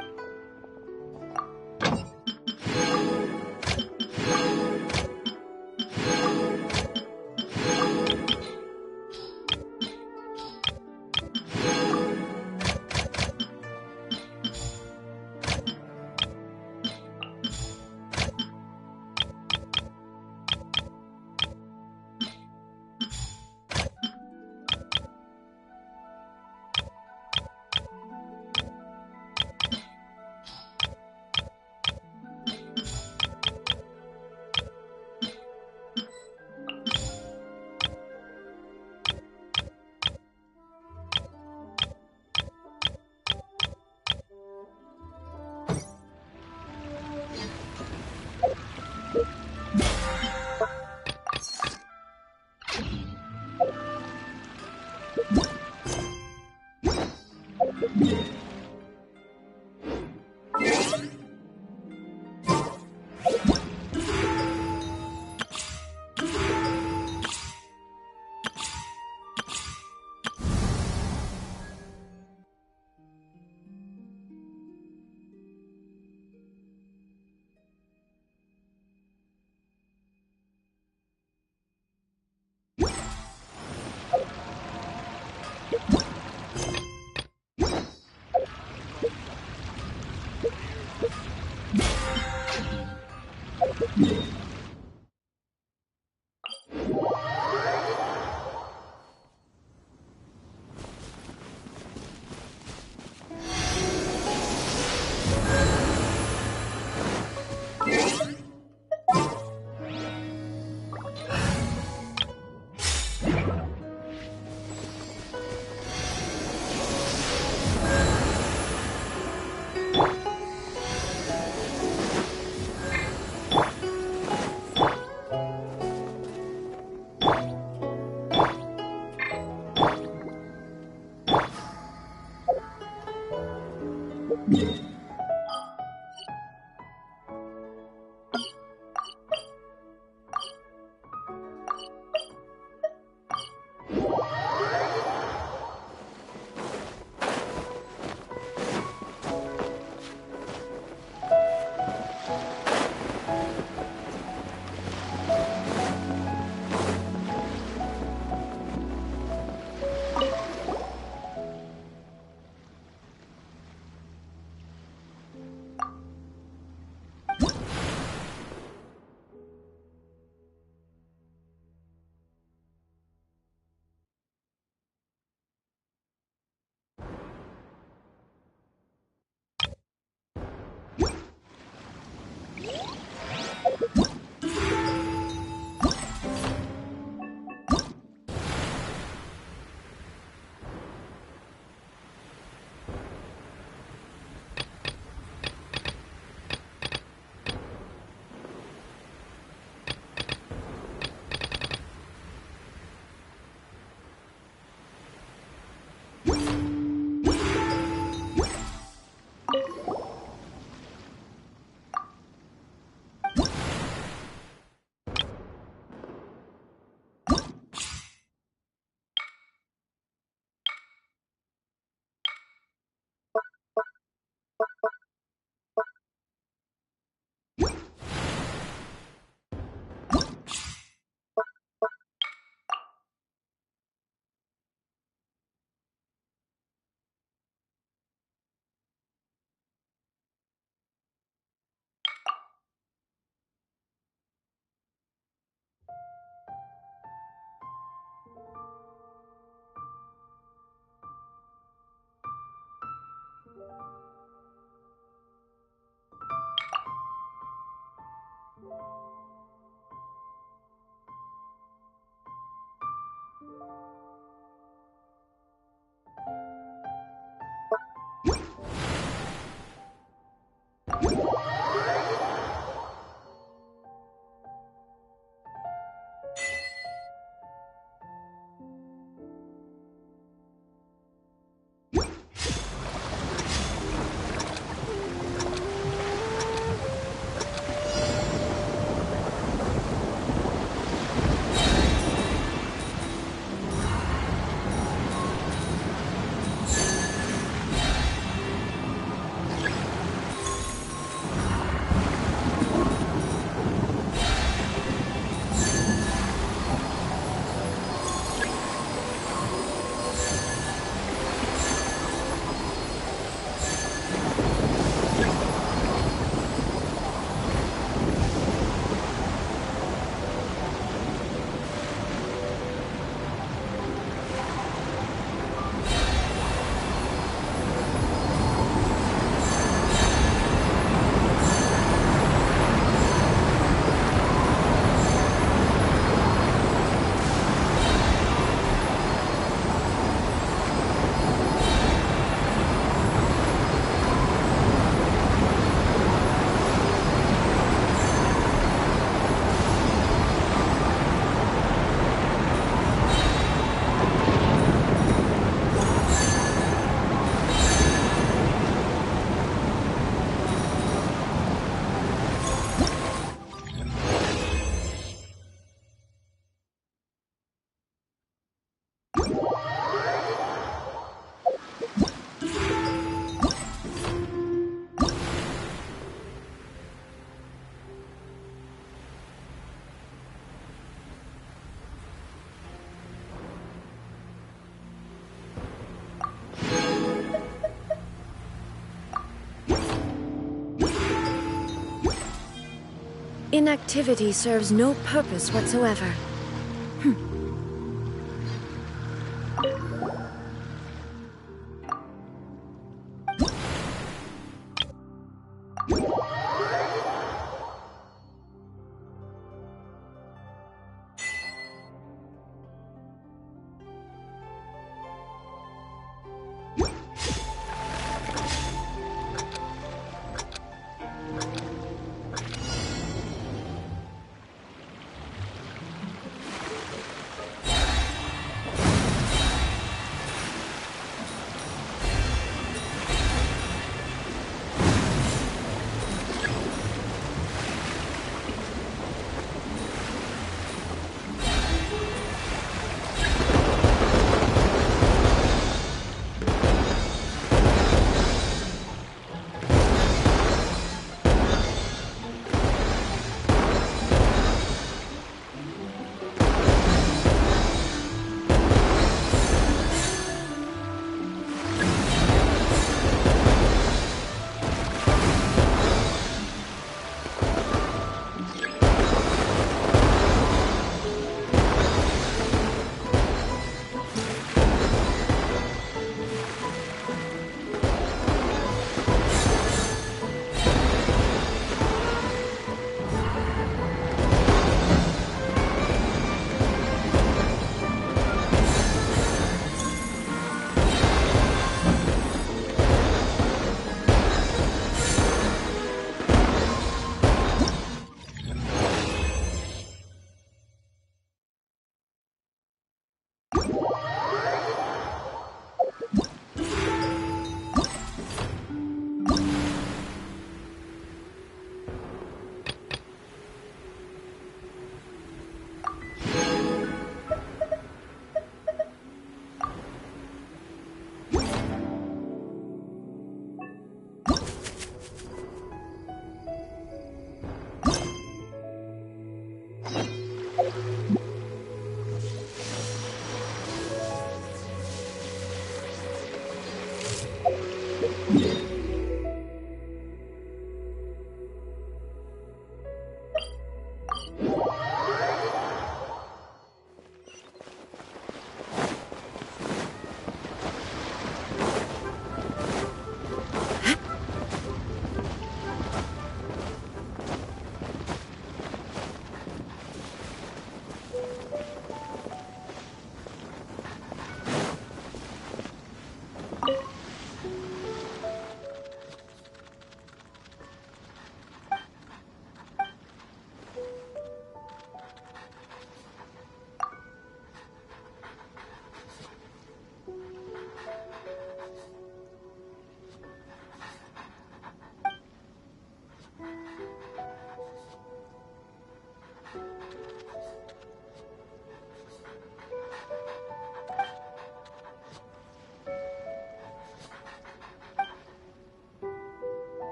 Inactivity serves no purpose whatsoever.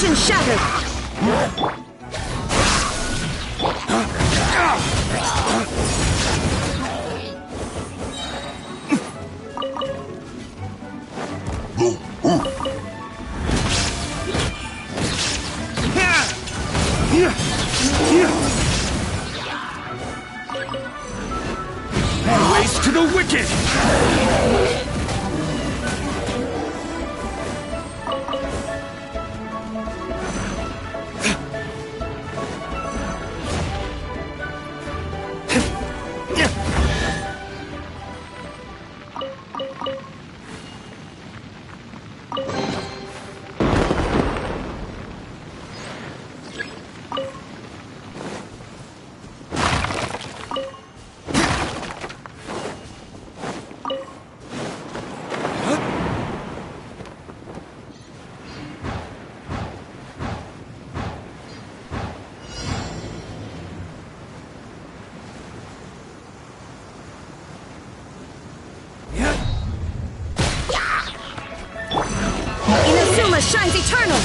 Illusion shattered! Ways to the wicked! Inazuma shines eternal!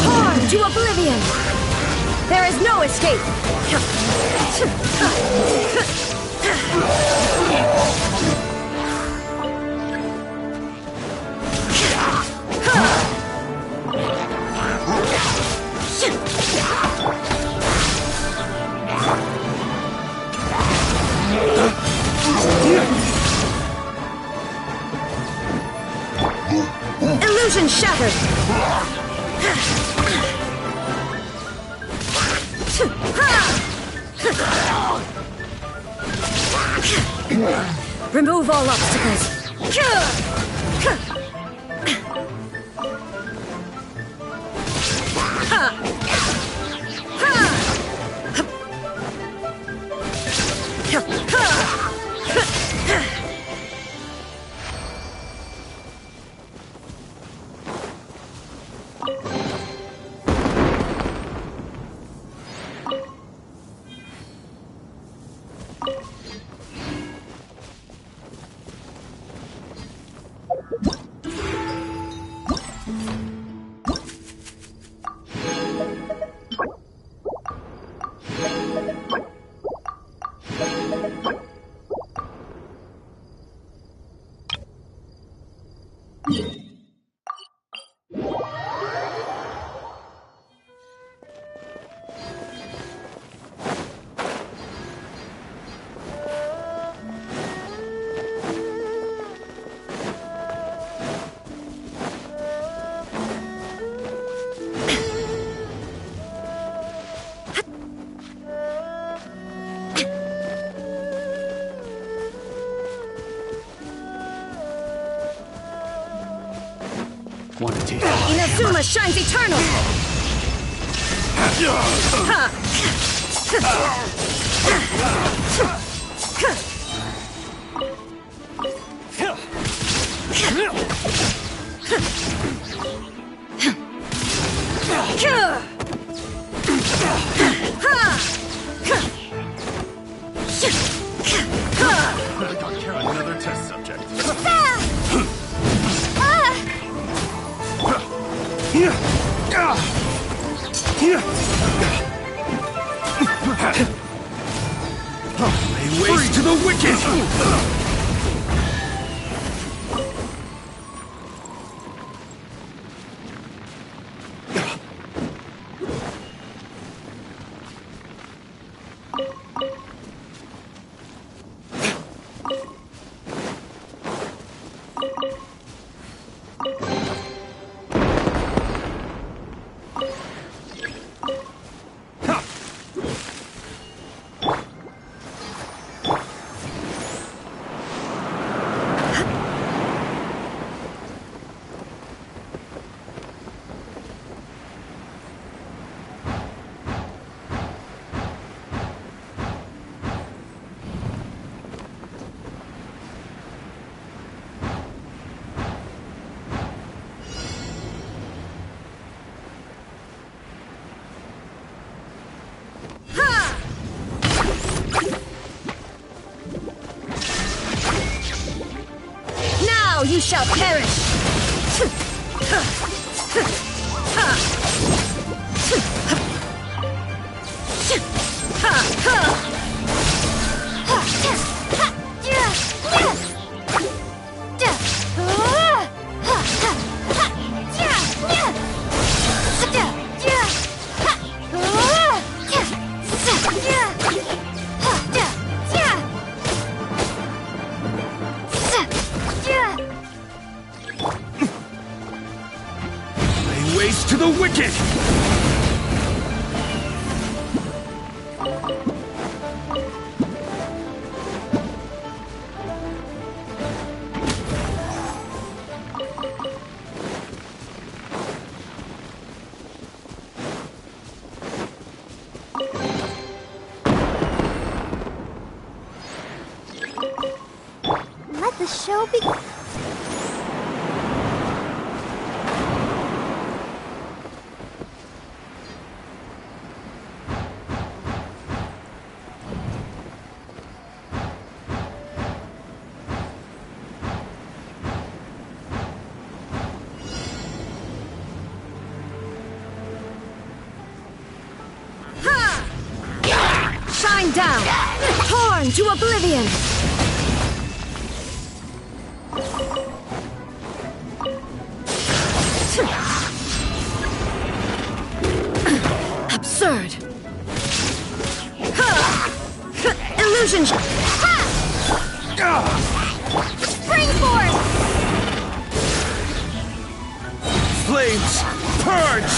Torn to oblivion! There is no escape! Illusion shattered! Remove all obstacles! Want to taste Inazuma shines eternal! I got care of another test subject. Lay waste to the wicked! Now you shall perish! Lay waste to the wicked! Let the show begin. Shine down! Torn to oblivion! Absurd! Illusion! Spring force! Flames, purge!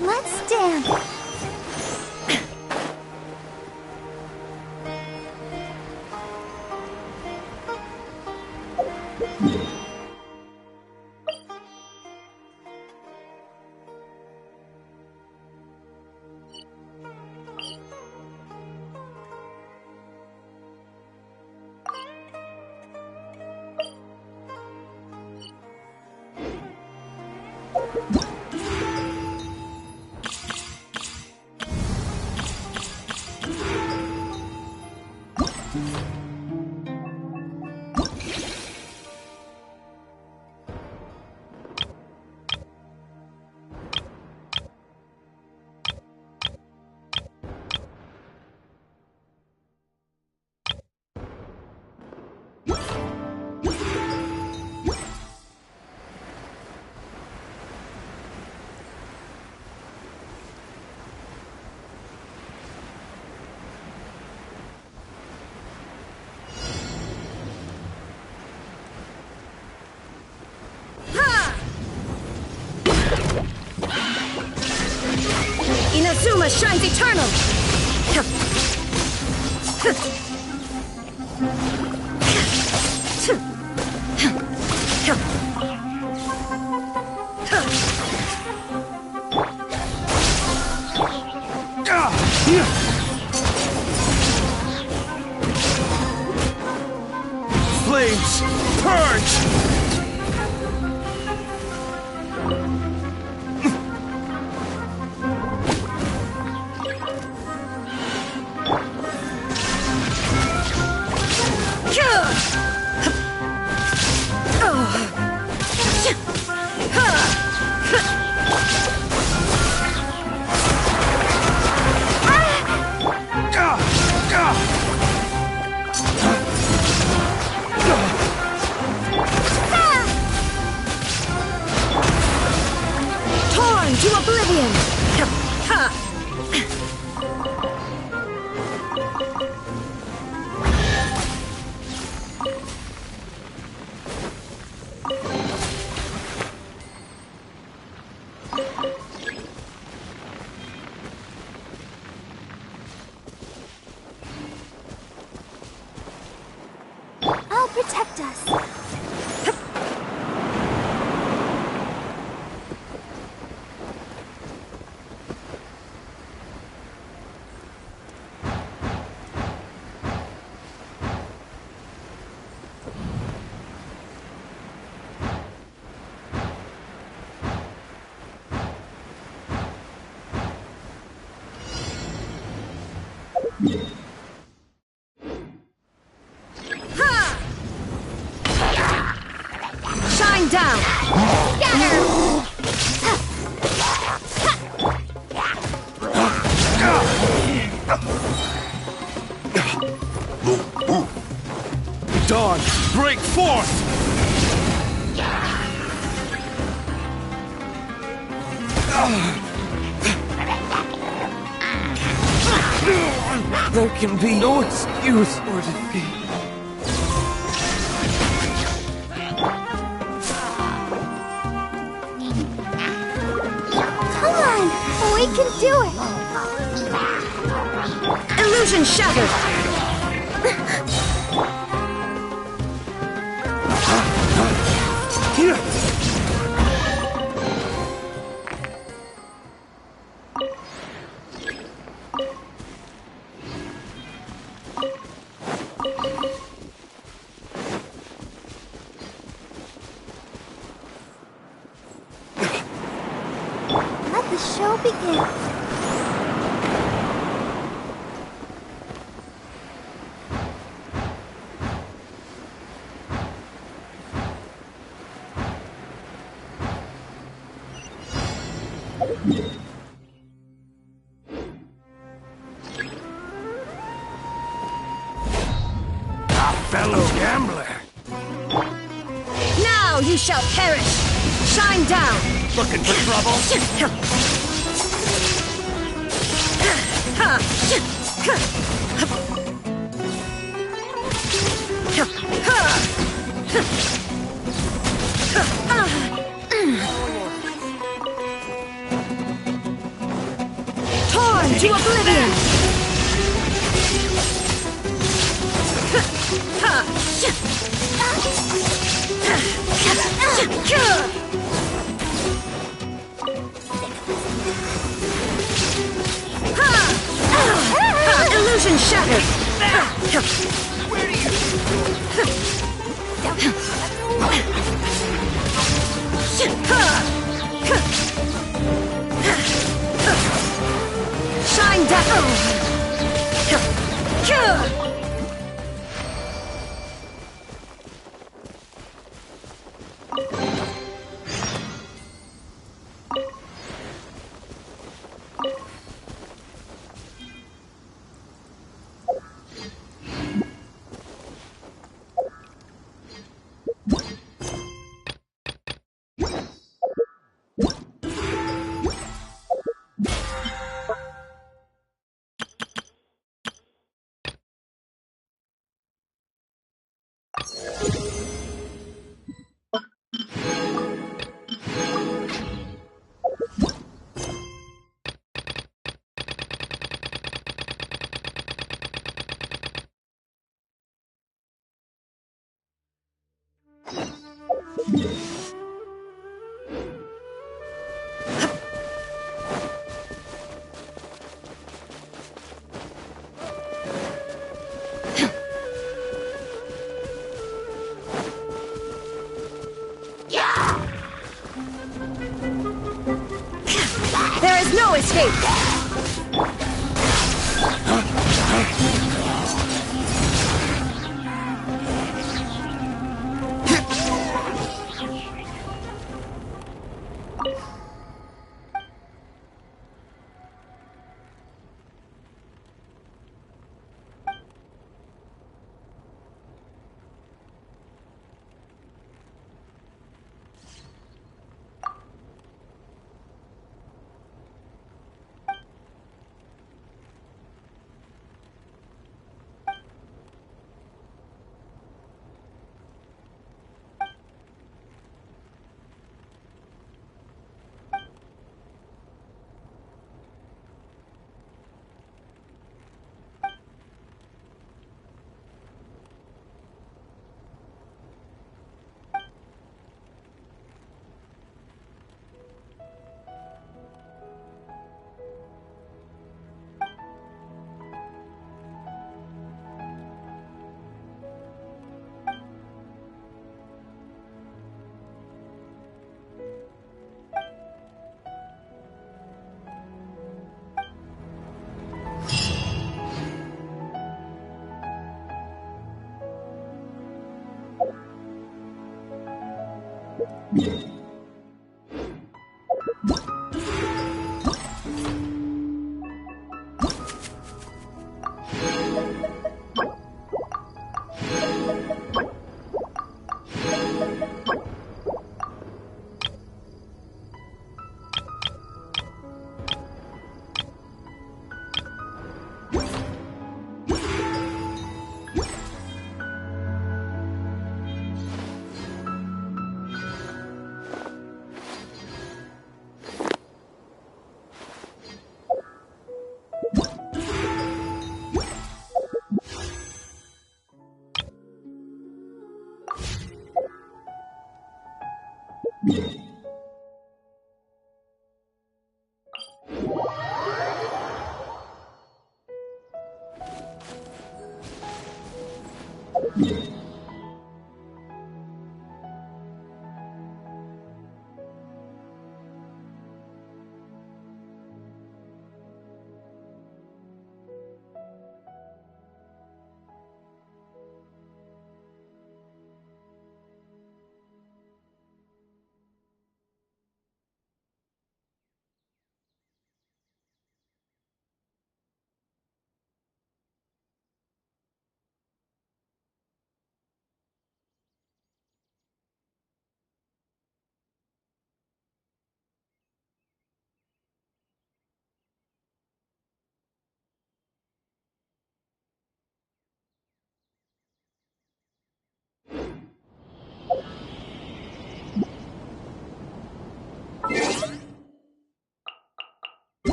Let's dance. Inazuma shines eternal! Purge! Torn to oblivion! I'll protect us. Shine down! Dawn, break forth! There can be no excuse for defeat. Come on! We can do it! Illusion shattered! Let the show begin. Fellow gambler! Now you shall perish! Shine down! Looking for trouble? Torn to oblivion! Illusion shattered! Where do Shine down!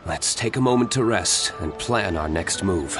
Let's take a moment to rest and plan our next move.